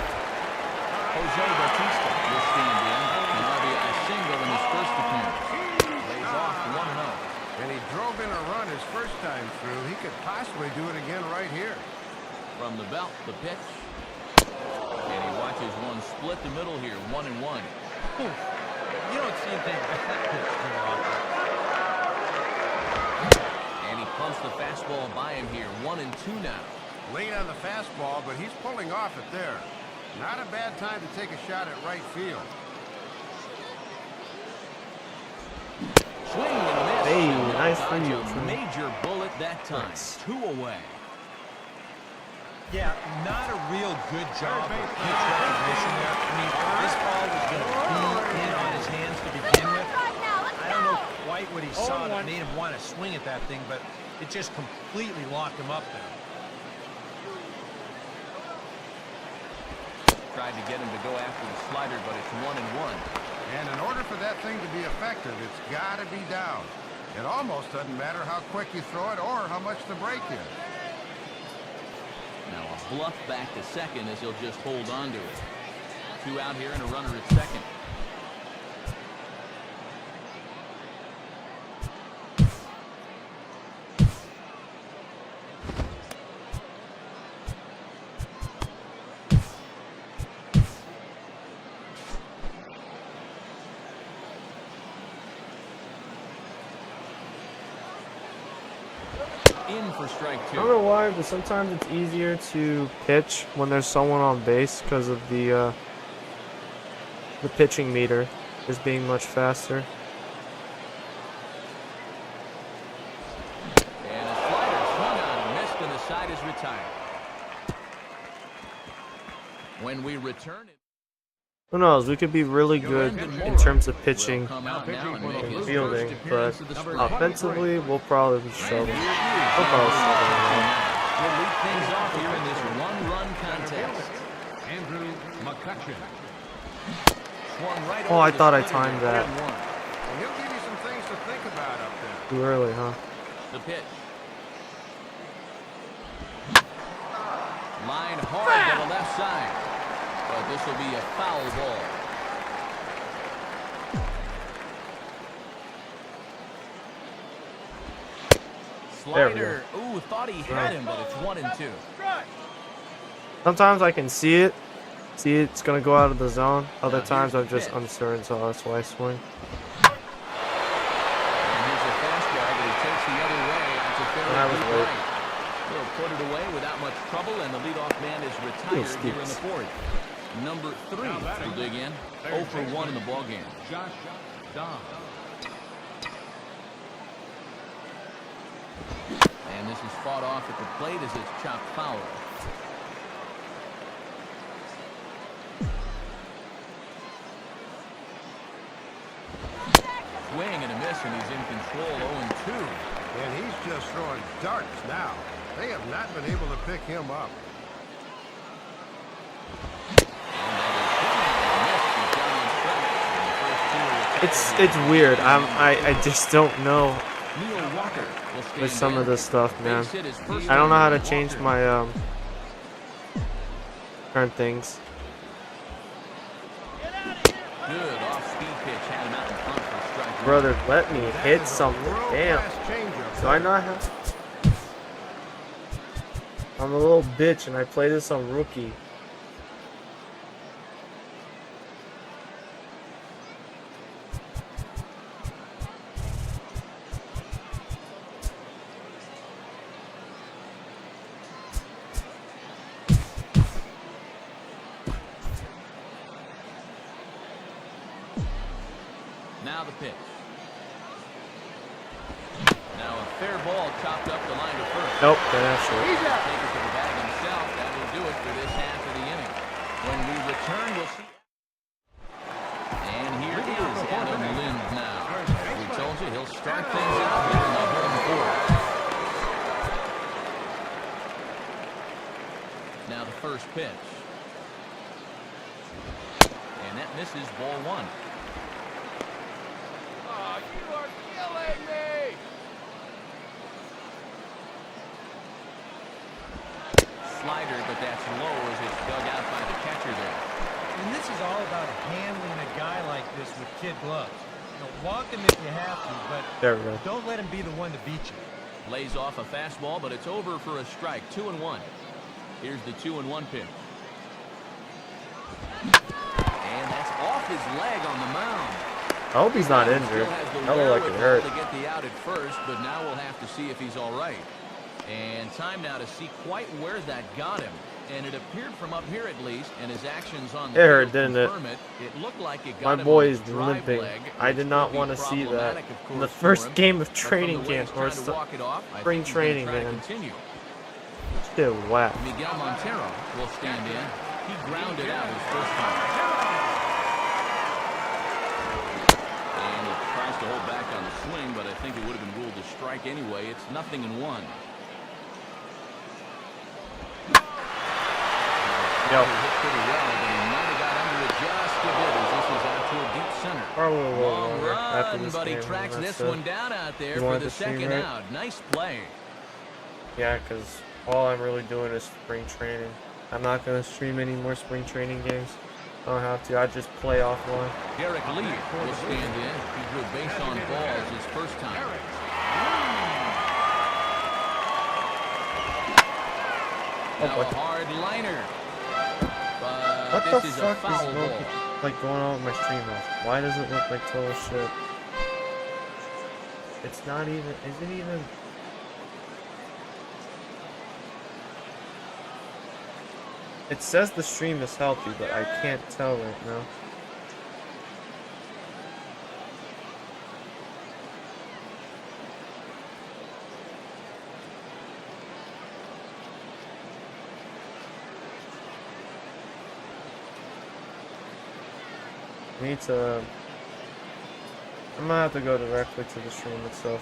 Jose Bautista will stand in. An RBI single in his first appearance. Lays off 1-0. And he drove in a run his first time through. He could possibly do it again right here. From the belt, the pitch. And he watches one split the middle here, 1-1. You don't see things like that pitch too often. And he pumps the fastball by him here, 1-2 now. Late on the fastball, but he's pulling off it there. Not a bad time to take a shot at right field. Swing and a miss. Hey, And nice dodge for you, a True. major bullet that time. Nice. 2 away. Yeah, not a real good job of pitch recognition there. I mean, this ball was going to be in on his hands to begin with. quite what he saw that made him want to swing at that thing, but it just completely locked him up there. Tried to get him to go after the slider, but it's 1-1. And in order for that thing to be effective, it's got to be down. It almost doesn't matter how quick you throw it or how much the break is. Now a bluff back to second as he'll just hold on to it. 2 out here and a runner at second. In for strike 2. I don't know why, but sometimes it's easier to pitch when there's someone on base because of the pitching meter is being much faster. And a slider swung on and missed, and the side is retired. When we return it. Who knows? We could be really good in terms of pitching Come out now and make and his fielding, first but appearance of the spring. offensively, we'll probably be struggling. We'll lead things off here in this one-run contest. Andrew McCutcheon. Swung right Oh, over I the thought I splitter timed there. that. 1-1. And he'll give you some things to think about up there. Too early, huh? The pitch. Line hard to the left side. But this will be a foul ball. There we Slider. Ooh, thought he had him, but it's 1-2. Sometimes I can see it's gonna go out of the zone. Other Now, times here's I'm the just pitch. uncertain, so that's why I swing. And here's a fastball, but he takes the other way. That's a fairly That was deep late. right. He'll put it away without much trouble, and the leadoff man is retired here in the fourth. Number 3 will dig in. 0 for 1 in the ballgame. Josh Dom. And this is fought off at the plate as it's chopped foul. Swing and a miss, and he's in control. 0-2. And he's just throwing darts now. They have not been able to pick him up. It's weird. I just don't know Neil Walker will stand with some in. of this stuff, man. Base hit is first I don't know how to Walker. change my current things. Good off-speed pitch had him out in front for strike 1. Brother, let me hit something. Damn. World-class changeup. Do I not have? I'm a little bitch and I play this on rookie. Now the pitch. Now a fair ball chopped up the line to first. Nope, that actually. Take it to the bag himself. That will do it for this half of the inning. When we return, we'll see. And here is Adam Lind now. As we told you, he'll start things out here in the home fourth. Now the first pitch. And that misses ball 1. You are killing me! Slider, but that's low as it's dug out by the catcher there. And this is all about handling a guy like this with kid gloves. You know, walk him if you have to, but There we go. don't let him be the one to beat you. Lays off a fastball, but it's over for a strike. 2-1. Here's the 2-1 pitch. And that's off his leg on the mound. I hope he's not injured. Still has the That looked like it hurt. wherewithal to get the out at first, but now we'll have to see if he's all right. And time now to see quite where that got him. And it appeared from up here at least, and his actions on the It hurt, field didn't it? confirm it. It looked like it My got him boy on is the drive limping. leg, I which did not could be want to see that. problematic, of In the course, for first him. game of But from training the way camp, he's or trying to walk it off, I spring think he's gonna training, try to man. continue. Shit, whack. Miguel Montero will stand in. He grounded out his first time. And it Tries to hold back on the swing, but I think it would have been ruled a strike anyway. It's 0-1. Yo. He hit pretty well, but he might have got under it just a bit as this is out to a deep center. Probably a little Long longer after run, this but he game, tracks and this that's it. one down out there You for wanted the to see, second right? out. Nice play. Yeah, because all I'm really doing is spring training. I'm not going to stream any more spring training games. I don't have to. I just play offline. Derek Lee will stand in. He drew base on balls his first time. Now a hard liner. But What the this is a fuck foul is ball. like going on with my stream now? Why does it look like total shit? It's not even. Is it even? It says the stream is healthy, but I can't tell right now. I need to. I'm gonna have to go directly to the stream itself.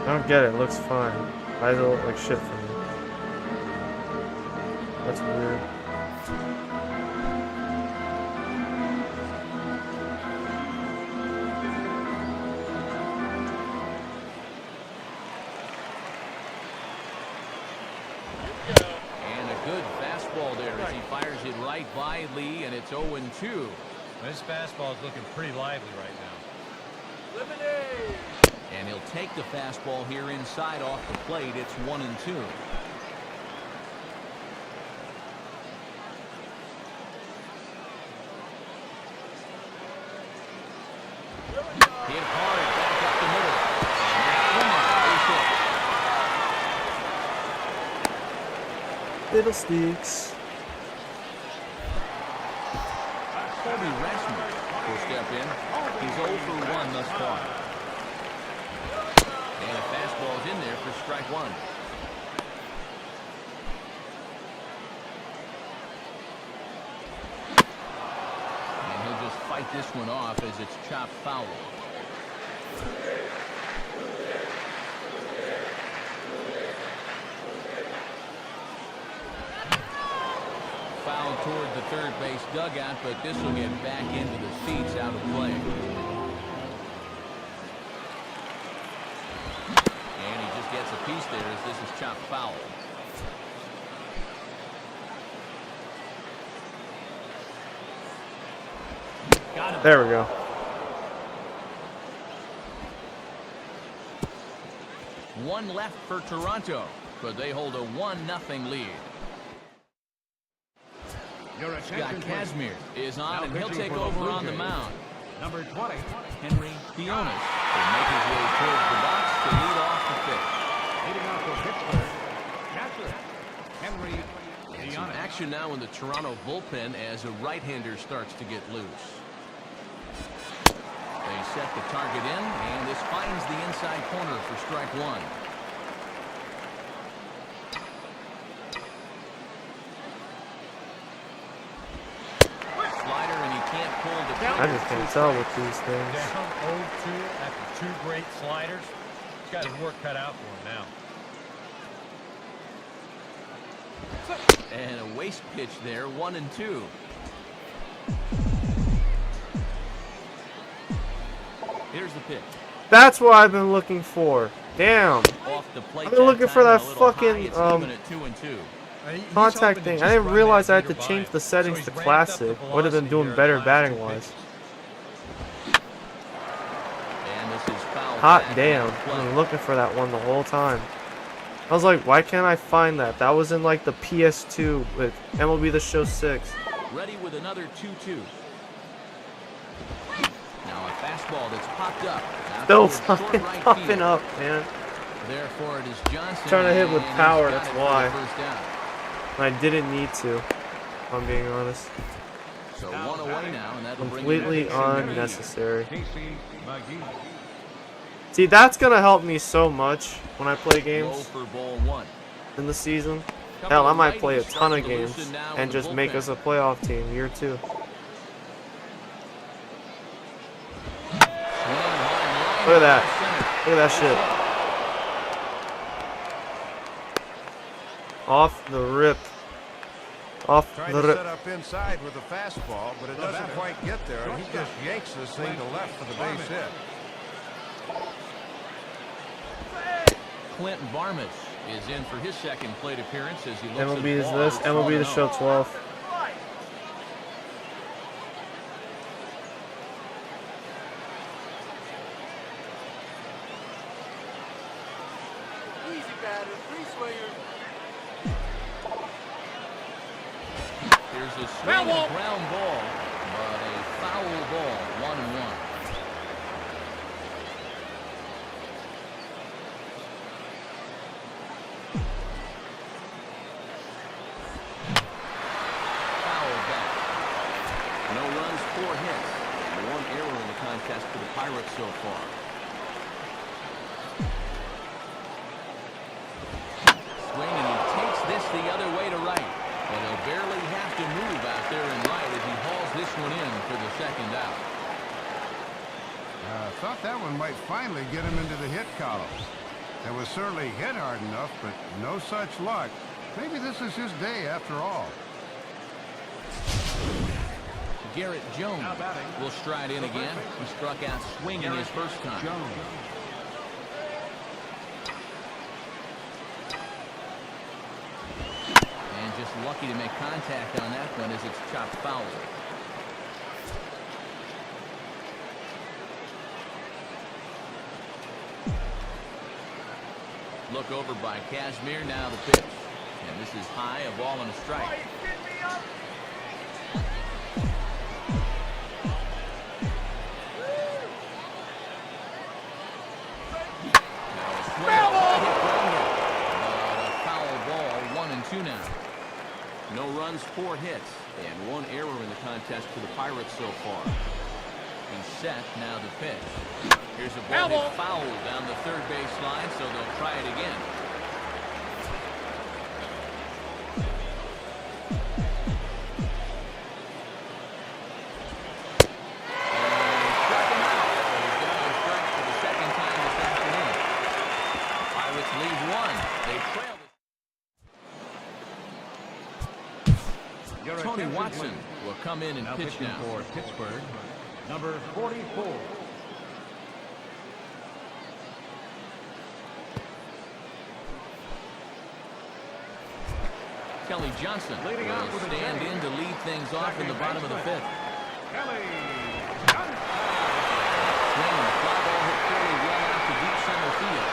I don't get it. It looks fine. Why does it look like shit for me? That's weird. And a good fastball there as he fires it right by Lee, and it's 0-2. This fastball is looking pretty lively right now. And he'll take the fastball here inside off the plate. It's 1-2. Hit hard back up the middle. Fiddlesticks. Colby Rashman will step in. He's 0 for 1 thus far. And a fastball's in there for strike one. And he'll just fight this one off as it's chopped foul. Foul toward the third base dugout, but this will get back into the seats out of play. And he just gets a piece there as this is chopped foul. Got him. There we go. One left for Toronto, but they hold a 1-0 lead. Your Scott attention, Kazmir is on, Now and he'll pitching take for the over Blue on the Jays. mound. Number 20. Henry Theonis will make his way towards the box to lead off the fifth. Leading off for Pittsburgh. Catcher. Henry And some Theonis. action now in the Toronto bullpen as a right-hander starts to get loose. They set the target in, and this finds the inside corner for strike one. Slider, and he can't pull the trigger. I just can't tell with these things. Down 0-2 after two great sliders. He's got his work cut out for him now. And a waste pitch there, 1-2. Here's the pitch. That's what I've been looking for. Damn. Off the plate I've been looking that for time that and a little high. fucking, It's even at 2-2. He's Contact hoping to thing. just I didn't run realize that I had to meter change by the him. settings So to he's ramped up the classic. Would have been velocity doing here better the last batting two wise. pitches. And this is foul Hot back damn. on the plate. I've been looking for that one the whole time. I was like, why can't I find that? That was in like the PS2 with MLB The Show 6. Ready with another 2-2. Now a fastball that's popped up. Out Still toward short fucking right popping field. up, man. Therefore it is Johnson. Trying to hit with and he's power, got that's it for why. the first down. And I didn't need to, if I'm being honest. So one away now, and that'll Completely bring in unnecessary. Casey McGee. See, that's gonna help me so much when I play low games for ball one. in the season. Couple Hell, I of might play a righties ton of starting to games loosen now in and the just make bullpen. us a playoff team year 2. Swing hard line Look at that. to center. Look at that shit. Off the rip. Off Tried the to rip. set up inside with a fastball, but it doesn't quite get there, and he just yanks this thing to left for the base hit. Clinton Barmas is in for his second plate appearance as he looks MLB at the is ball. this. It's MLB the 1-0. show 12. Here's a swing and a ground ball, but a foul ball, 1-1. Foul back. No runs, 4 hits, and 1 error in the contest for the Pirates so far. Swing, and he takes this the other way to right. But he'll barely have to move out there in right as he hauls this one in for the second out. I thought that one might finally get him into the hit column. It was certainly hit hard enough, but no such luck. Maybe this is his day after all. Garrett Jones will stride in again. He struck out swinging his first time. And just lucky to make contact on that one as it's chopped foul. Look over by Kazmir, now the pitch. And this is high, a ball and a strike. Now, no runs, 4 hits, and 1 error in the contest for the Pirates so far. He's set, now the pitch. Here's a ball hit foul down the third base line, so they'll try it again. And struck him out. So he's got a strike for the second time this afternoon. Pirates lead 1. They trail. Tony Watson will come in and pitch now. For Pittsburgh, number 44. Kelly Johnson will stand in to lead things off in the bottom of the 5th. Kelly Johnson. Swing and a fly ball hit fairly well out to deep center field.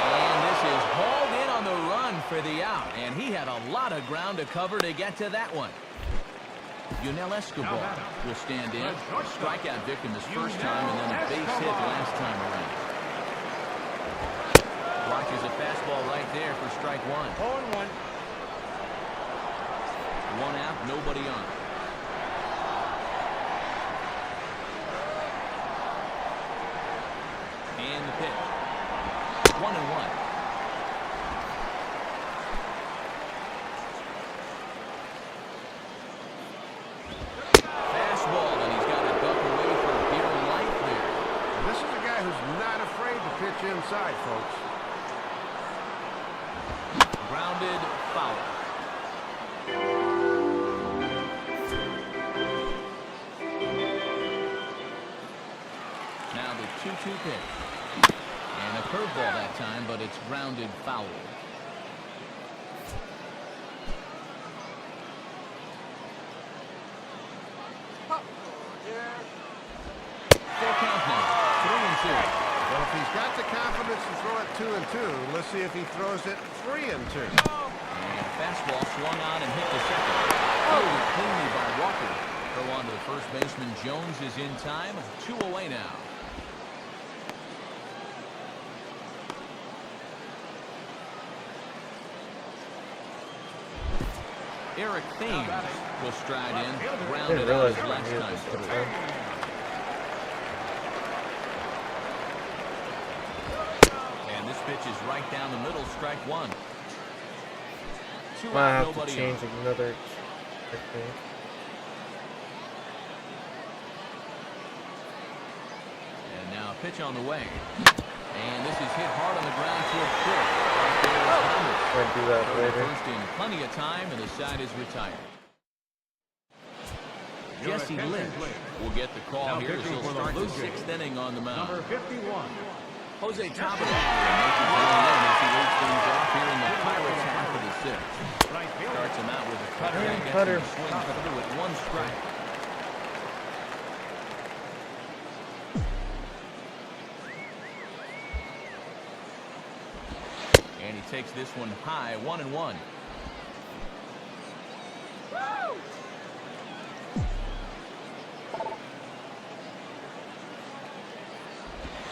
And this is hauled in on the run for the out. And he had a lot of ground to cover to get to that one. Yunel Escobar will stand in. Strikeout victim his first time and then a base hit last time around. Watches a fastball right there for strike 1. 0-1. 1 out, nobody on. And the pitch. 1-1. Fastball, and he's got to duck away for dear life there. And this is a guy who's not afraid to pitch inside, folks. Grounded foul. Now the 2-2 pitch. And a curveball that time, but it's grounded foul. Full count now. 3-2. Well, if he's got the confidence to throw it 2-2, let's see if he throws it 3-2. And fastball swung on and hit the second. Fielded cleanly by Walker. Throw on to the first baseman. Jones is in time. 2 away now. Eric Thames will stride in, I grounded didn't out realize his I last needed time this through. time. And this pitch is right down the middle, strike one. Two Might out, have to nobody change on. another technique. And now a pitch on the way. And this is hit hard on the ground toward short. Right there is Thomas. Might do that Throw to later. first in plenty of time, and the side is retired. Jesse Lynch will get the call Now here as pitching he'll for the start the Blue Jays. sixth inning on the mound. Number 51. Jose Tabata makes his way in as he leads things off here in the Pirates half of the sixth. Right fielder. Starts him out with a cutter and gets Cutter. him to swing through at one strike. And he takes this one high, 1-1.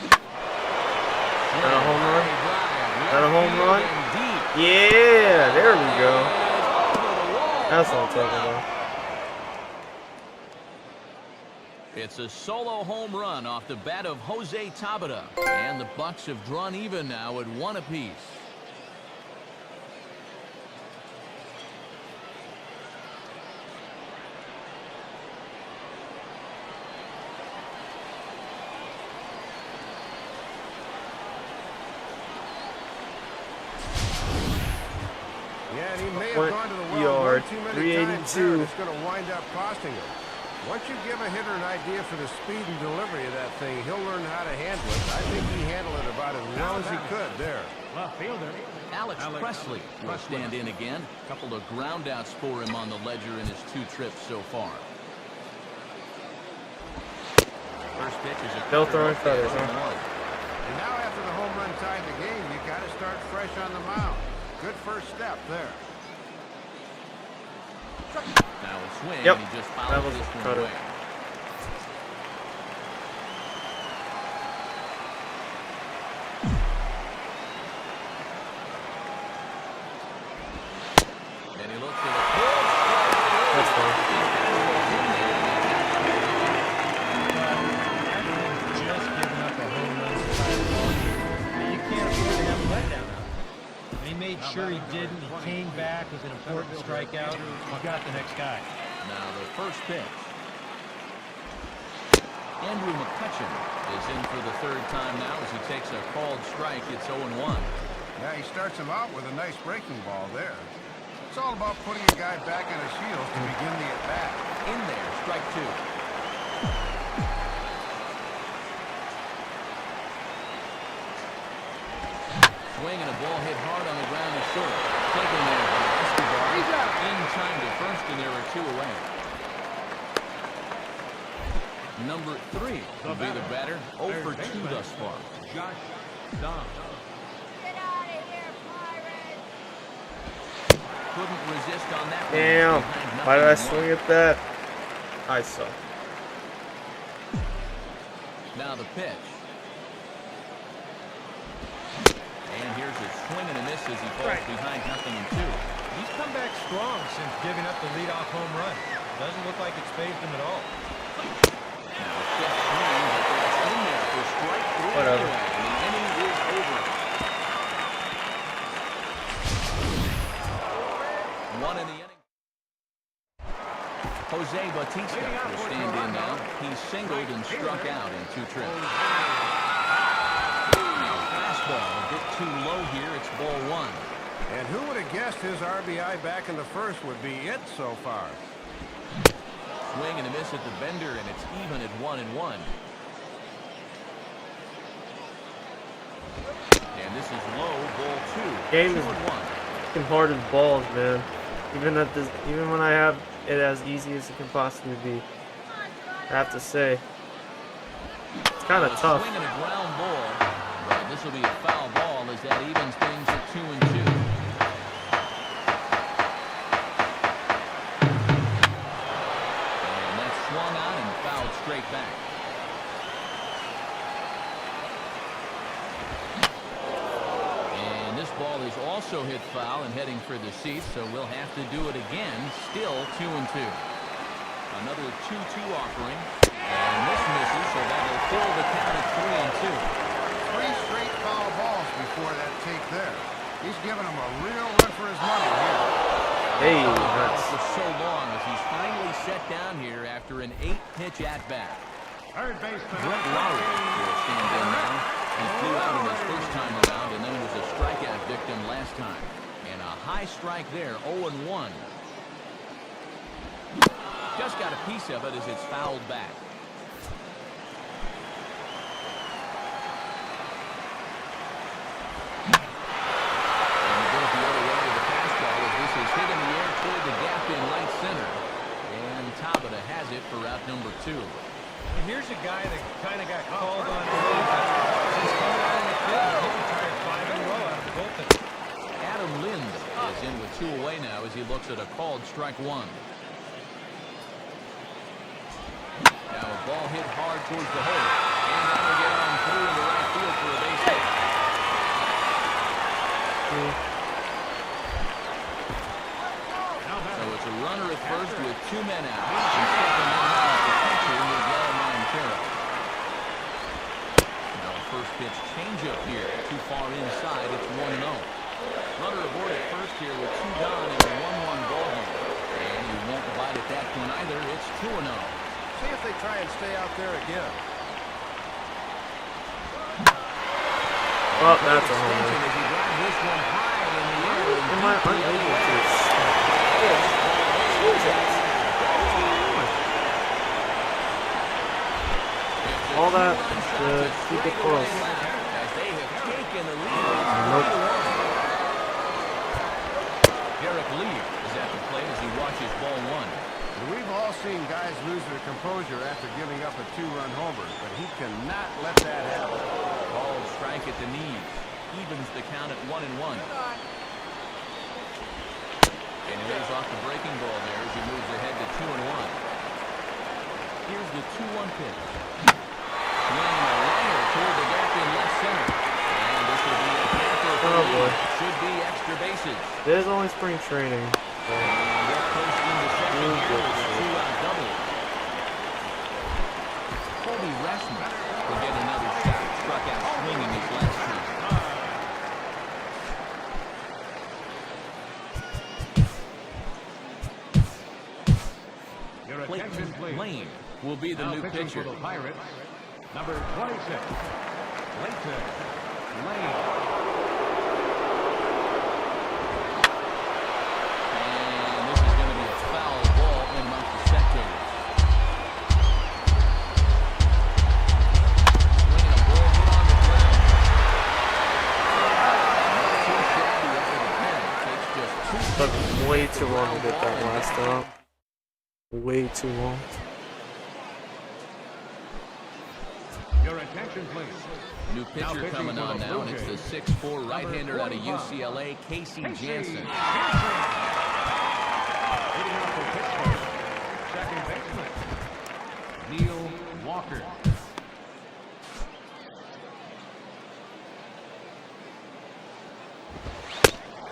Is that a home run? Is that a home run? Yeah, there we go. That's what I'm talking about. It's a solo home run off the bat of Jose Tabata. And the Bucks have drawn even now at one apiece. Yeah, and he may have What gone to the well yard? one too many times there, 382. and it's going to wind up costing him. Once you give a hitter an idea for the speed and delivery of that thing, he'll learn how to handle it. I think he handled it about as well as he could there. Left fielder. Alex Presley will stand in again. A couple of groundouts for him on the ledger in his two trips so far. First pitch is a Still cutter throwing up there, cutters, huh? 0-1. And now after the home run tied the game, you got to start fresh on the mound. Good first step there. Now a swing, Yep, and he just that fouls was this a one cutter. away. And he looks at a full strike. That's fine. Just giving up a home run. You can't afford to have a letdown out there. And he made sure he didn't. He came back with an important strikeout. He got the next guy. Now the first pitch. Andrew McCutcheon is in for the third time now as he takes a called strike. It's 0-1. Yeah, he starts him out with a nice breaking ball there. It's all about putting a guy back on his heels to begin the at-bat. In there, strike two. Swing and a ball hit hard on the ground to short. Taken there by Escobar. In time to first, and there are two away. Number 3 will be the batter. 0 for 2 thus far. Josh Dom. Get out of here, Pirates! Couldn't resist on that one. Damn. Behind Why did I nothing swing in one. at that? I suck. Now the pitch. And here's a swing and a miss as he falls behind 0-2. He's come back strong since giving up the leadoff home run. Doesn't look like it's phased him at all. Now a quick swing, but that's in there for strike 3 Whatever. anyway, and the inning is over. One in the inning. Jose Bautista will stand in now. He's singled and struck out in 2 trips. Fastball a bit too low here. It's ball 1. And who would have guessed his RBI back in the first would be it so far? Swing and a miss at the bender, and it's even at 1-1. And this is low, ball 2. Game is 2-1. fucking hard as balls, man. Even when I have it as easy as it can possibly be, I have to say, it's kind of A tough. swing and a ground ball. But this will be a foul ball as that evens things at 2-2. And that's swung on and fouled straight back. And this ball is also also hit foul and heading for the seats, so we'll have to do it again. Still 2-2. Another 2-2 offering. And this misses, so that will fill the count at 3-2. 3 straight foul balls before that take there. He's giving him a real run for his money here. Hey, That's nice. for so long as he's finally set down here after an 8-pitch at-bat. Third baseman. Brett Lowry will stand in now. He flew out in his first time around and then was a strikeout victim last time. And a high strike there, 0-1. Just got a piece of it as it's fouled back. And it goes the other way to the fastball as this is hit in the air toward the gap in right center. And Tabata has it for out number 2. And here's a guy that kind of got called on early, but since coming out in the field, he retired 5 in a row out of the bullpen. Adam Lind is in with 2 away now as he looks at a called strike 1. Now a ball hit hard towards the hole. And that will get on through in the right field for a base hit. So it's a runner at first with 2 men out. And stepping in now is the catcher, Miguel Montero. Now a first pitch changeup here. Too far inside. It's 1-0. Runner aboard at first here with 2 gone and a 1-1 ball game. And he won't bite at that one either. It's 2-0. See if they try and stay out there again. Oh, that's a home As run. he drives this one high in the air and Am I deep the other unable way. to? All that to keep it close. As they have taken the lead. Nope. Derek Lee is at the plate as he watches ball 1. We've all seen guys lose their composure after giving up a 2-run homer, but he cannot let that happen. Ball strike at the knees. Evens the count at 1-1. And he lays off the breaking ball there as he moves ahead to 2-1. Here's the 2-1 pitch. Swinging a liner toward the gap in left center. And this will be a Panther for Oh, the boy. lead. Should be extra bases. It is only spring training. So. And they'll post into second Ooh, here with a good. 2-out double. Colby Ressman will get another shot. Struck out swinging his last time. Your attention, Clayton please. Lane will be the Now new pitching pitcher. for the Pirates, number 26, Clayton Lane. And this is going to be a foul ball in amongst the spectators. Swinging a ball hit on the ground. Not too shabby up to the pen. Takes just 2 Took way too long to get that last out. Way too long. Your attention, please. New pitcher pitching coming for on the now, and Blue it's the Jays, 6'4" right-hander out of 45. UCLA, Casey Casey Jansen. Jansen. Leading off for Pittsburgh, second baseman, Neil Walker.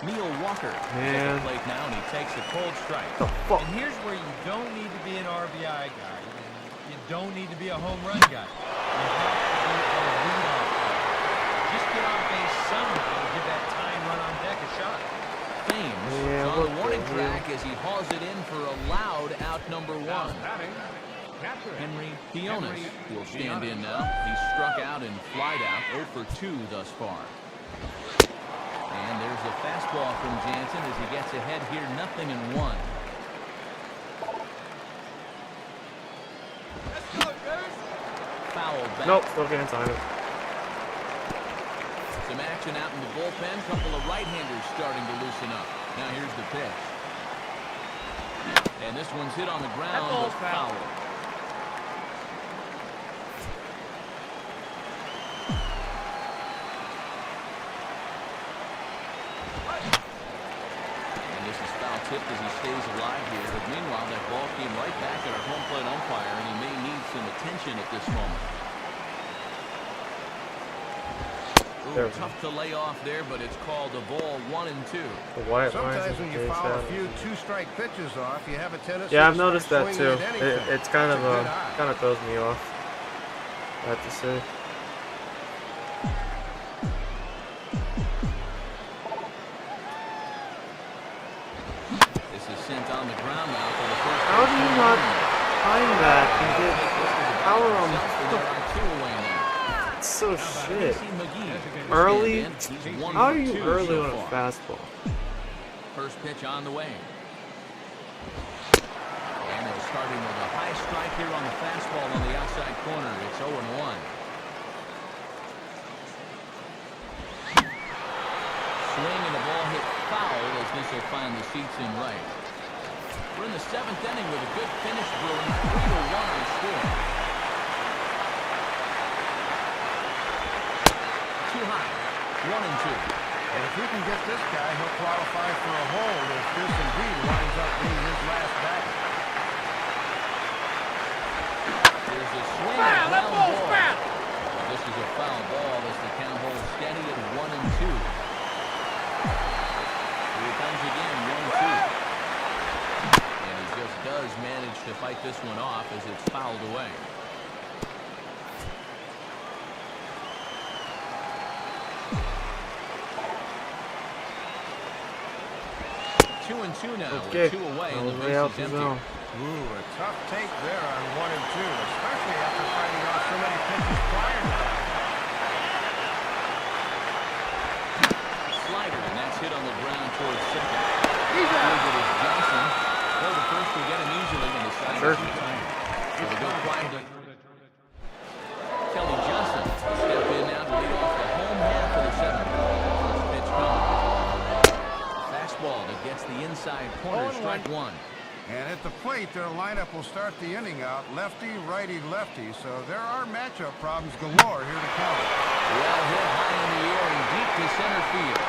Neil Walker is at Man. the plate now, and he takes a cold strike. The fuck? And here's where you don't need to be an RBI guy. You don't need to be a home run guy. You have to be a leadoff guy. Just get on base somehow and give that time run on deck a shot. Thames Yeah, on look the warning at him. track as he hauls it in for a loud out number 1. Now batting, catcher, Henry Theonis Henry will stand in Theonis. now. He's struck out and flied out 0 for 2 thus far. And there's a fastball from Jansen as he gets ahead here, 0-1. Foul back. Nope, still can't time it. Some action out in the bullpen. Couple of right-handers starting to loosen up. Now here's the pitch. And this one's hit on the ground, but foul. And this is foul tipped as he stays alive here. But meanwhile, that ball came right back at our home plate umpire, and he may need some attention at this moment. There we go. Tough to lay off there, but it's called a ball 1-2. The white Sometimes lines when you foul a few two-strike pitches off, you have a tendency Yeah, I've to start noticed that swinging too. at anything. It's kind It's of a good eye. kind of throws me off. I have to say. This is sent on the ground now for the first. How do you not time that and get power on? There are 2 away now. It's so shit. Casey McGee. Early? He's 1 How are for you 2 early so on a far. fastball? First pitch on the way. And they're starting with a high strike here on the fastball on the outside corner. It's 0-1. Swing and the ball hit foul as this will find the seats in right. We're in the 7th inning with a good finish brewing. 3-1 on score. Too high. 1-2. And if we can get this guy, he'll qualify for a hold if this indeed winds up being his last batter. There's a swing and ground ball. This is a foul ball as the count holds steady at 1-2. Here it comes again, 1-2. And he just does manage to fight this one off as it's fouled away. 2-2 now Okay. with 2 away and the Way out base is the empty. zone. Ooh, a tough take there on 1 and 2, especially after fighting off so many pitches prior to that. Slider, and that's hit on the ground towards second. Fielded is Johnson. Well, the first will get him easily in the side. Sure. So they go quietly. Kelly Johnson will step in now to lead off the home half of the 7th. First pitch coming. Fastball that gets the inside corner, strike 1. And at the plate, their lineup will start the inning out lefty, righty, lefty, so there are matchup problems galore here to come. Well hit high in the air and deep to center field.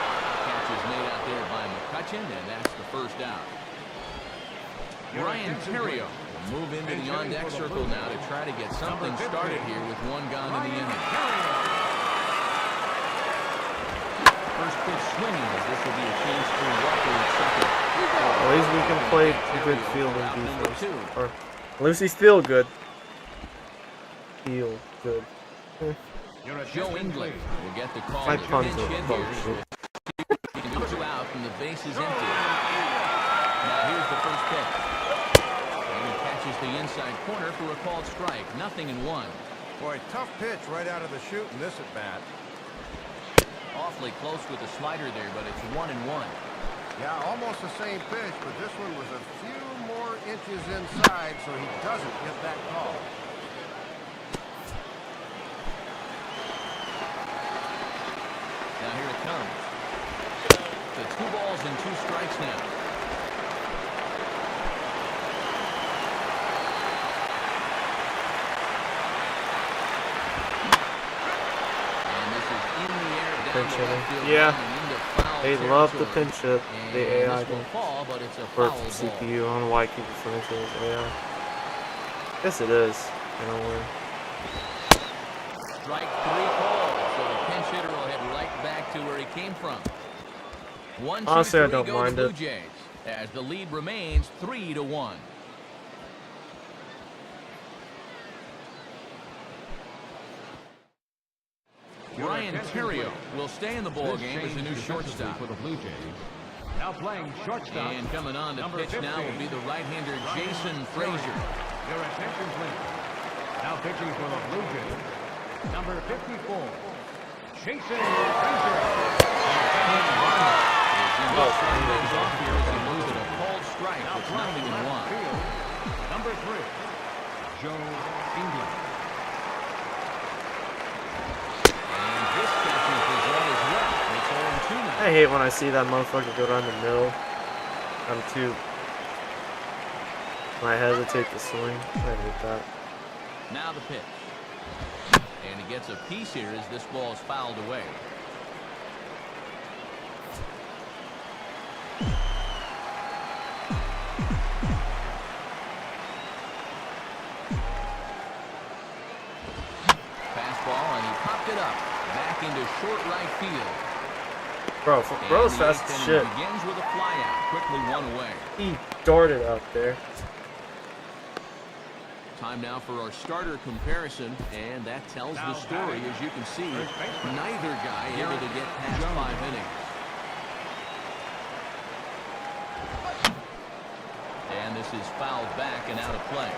Catch is made out there by McCutcheon, and that's the first out. Ryan Terrio will move into the on-deck circle now to try to get something started here with 1 gone in the inning. First pitch swinging as this will be a chance for Walker at second. At least we can play good fielding defense. Or at least he's feel good. Feel good. Joe Ingley will get the call. My to puns pinch are hit bullshit. here. He can do 2 out and the base is empty. Now here's the first pitch. And he catches the inside corner for a called strike. 0-1. Boy, tough pitch right out of the chute in this at-bat. Awfully close with the slider there, but it's 1-1. Yeah, almost the same pitch, but this one was a few more inches inside, so he doesn't get that call. Now here it comes. The 2 balls and 2 strikes now. And this is in the air down Pinch the hitting. left field Yeah. line and into foul They love the territory. pinch hit. And The AI this will thing. fall, but it's a Or foul ball. CPU. I don't know why I keep referring to it as AI. Yes, it is. In a way. Strike 3 called, so the pinch hitter will head right back to where he came from. 1, 2, Honestly, I 3 don't go mind the Blue it. Jays as the lead remains 3-1. Ryan Terrio will stay in the ball game as the new shortstop. For the Blue Jays. Now playing shortstop. And coming on to Number pitch now will 50, be the right-hander Jason Frazier. Your attention, please. Now pitching for the Blue Jays. Number 54, Jason Frazier. Things off here as he moves it a called strike. Now It's playing 0-1. left field. Number 3, Joe Ingley. And this catches the zone as well. It's 0-2 now. I hate when I see that motherfucker go down the middle. When I hesitate to swing. I hate that. Now the pitch. And he gets a piece here as this ball is fouled away. Fastball, and he popped it up. Back into short right field. Bro, bro's And the fast eighth as inning shit. begins with a flyout. Quickly one away. He darted out there. Time now for our starter comparison, and that tells the story. As you can see, neither guy able to get past 5 innings. And this is fouled back and out of play.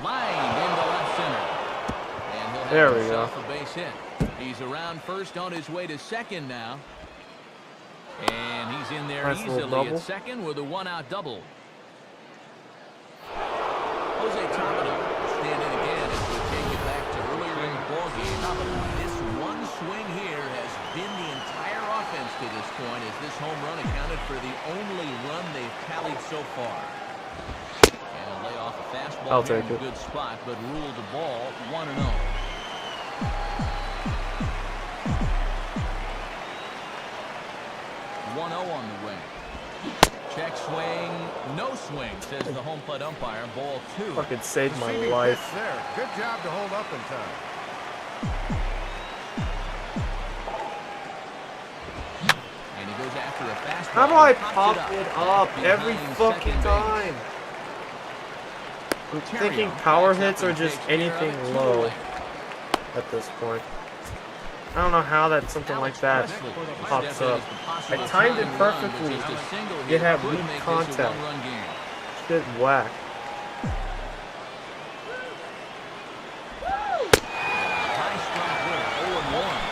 Lined into left center. And he'll There have we go. himself a base hit. He's around first on his way to second now. And he's in there Nice little easily double. at second with a one-out double. Jose Tomino will stand in again as we take it back to earlier in the ballgame. This one swing here has been the entire offense to this point, as this home run accounted for the only run they've tallied so far. And a lay off a fastball I'll here take in a it. good spot, but ruled the ball 1-0. On the way. Check swing, no swing, says the home plate umpire. Ball 2. Fucking saved my Receiving life. pitch there. Good job to hold up in time. And he goes after a fastball. How do I He pops pop up it up every behind fucking second base. time? I'm thinking power hits or just anything low at this point. I don't know how that something like that pops up. I timed it perfectly. It had weak contact. Shit whack. High strike winner, 0-1.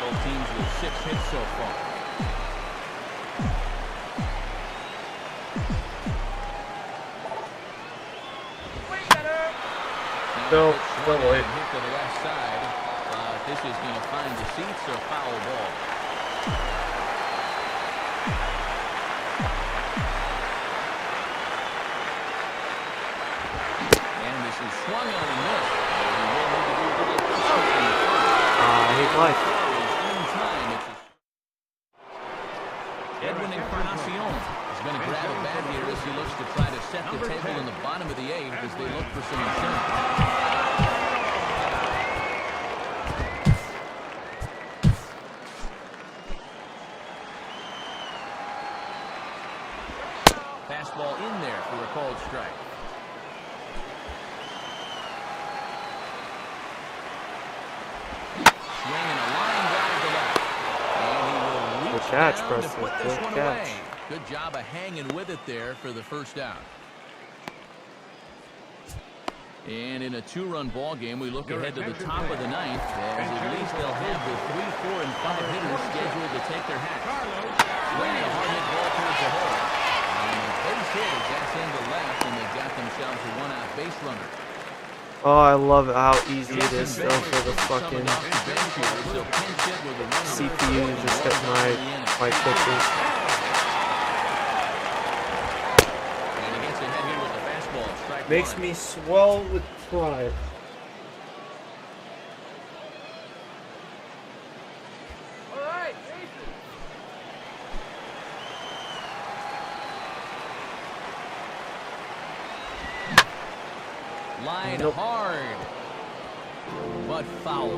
Both teams with 6 hits so far. Still late. Hit to the left side. This is going to find the seats, or foul ball. And this is swung on and missed. I hate life. Edwin Encarnacion is going to grab a bat here as he looks to try to set the table in the bottom of the 8th as they look for some insurance. Fastball in there for a called strike. Swinging a line drive to left. And he will reach Good catch, down Preston. to put this Good one catch. away. Good job of hanging with it there for the first out. And in a 2-run ball game, we look ahead to the top of the 9th, as at least they'll have the 3, 4, and 5 hitters scheduled to take their hats. Swinging a hard hit ball towards the hole. And the base hit is that's into left, and they've got themselves a 1-out base runner. Oh, I love how easy it is still for the fucking CPU to just hit my pitches. And he gets ahead here with the fastball. Strike Makes one. me swell with pride. Line Nope. hard, but foul.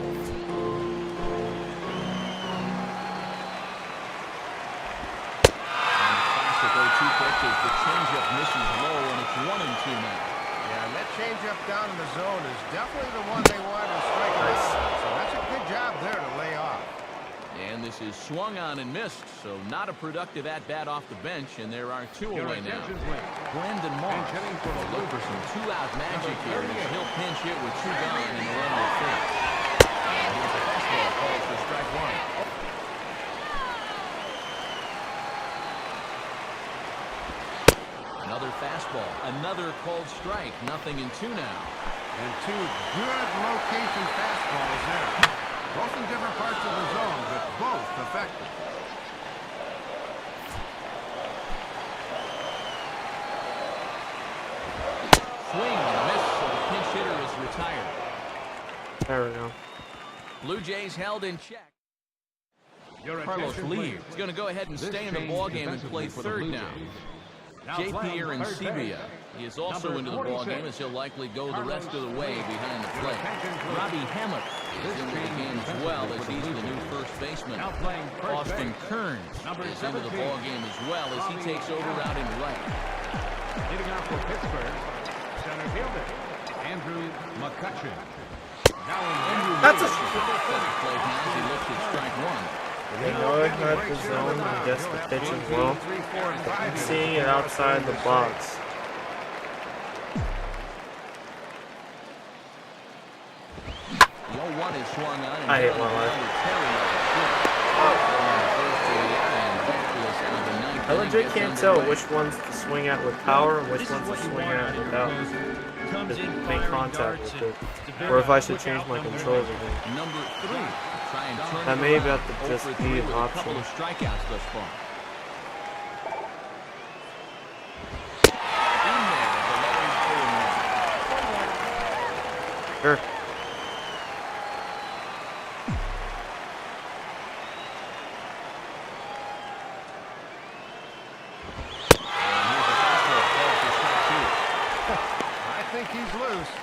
Classic 0-2 pitch as the changeup misses low, and it's 1-2 now. Yeah, and that changeup down in the zone is definitely the one they wanted to strike out. So that's a good job there to lay off. And this is swung on and missed, so not a productive at-bat off the bench, and there are 2 away now. Brendan Moss will look for some 2-out magic here, as he'll pinch hit with 2 gone and the run will finish. And here's a fastball called for strike 1. Another fastball, another called strike, 0-2 now. And 2 good location fastballs there. Both in different parts of the zone, but both effective. Swing and a miss, so the pinch hitter is retired. There we go. Blue Jays held in check. Carlos Lee is going to go ahead and stay in the ballgame and play third now. Now JP playing Arancibia. third base. He is also Number into the ball 46. game as he'll likely go the rest of the way behind the Your plate. attention, please. Robbie Hammett is into the game as well as he's the new first baseman. Now playing first Austin base. Kearns Number is into the 17. ball game as well as he takes over out in right. Leading off for Pittsburgh, center fielder, Andrew McCutcheon. Now in That's a- Sets the plate now as he looks at strike one. They know it had the zone and gets the pitching well. I'm seeing it outside the box. The 0-1 is swung on. And I hate down my the life. ground to Terry on the first. I legit can't tell which ones to swing at with power and which ones to swing at without just make contact with it. Or if I should change my controls again. Number 3. Try and turn That it may around. have to just 0 for be 3 an with a couple option. of strikeouts thus far. In there, the letters 0-1. Sure. And here's a fastball called for strike 2. I think he's loose.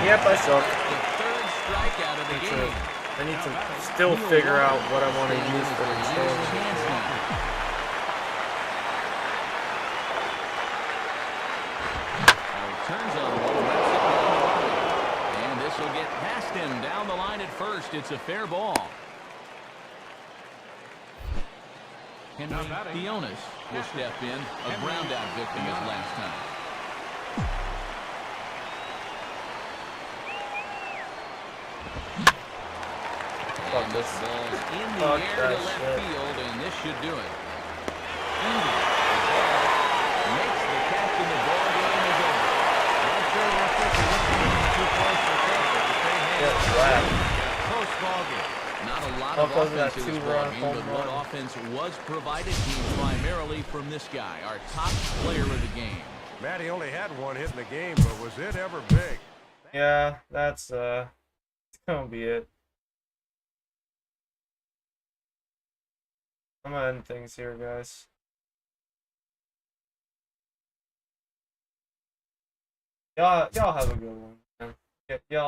Yep, I suck. The third strikeout of the game. I need to still figure out what I want to use for Here's controls. a chance now. Turns on one, lets it go. And this will get past him down the line at first. It's a fair ball. Henry Theonis will step in, a ground out victim as last time. Fuck And this. this ball's in the Fuck air that to left shit. field, and this should do it. Indy makes the catch, and the ball game is over. Not sure what's this is looking too close for comfort, but they Get handled it. slapped. Close ball game. Not a lot All of because of that offense in this two-run ball game, but home what run. offense was provided came primarily from this guy, our top player of the game. Matty only had one hit in the game, but was it ever big? Yeah, that's gonna be it. I'm gonna end things here, guys. Y'all have a good one. Man. Y'all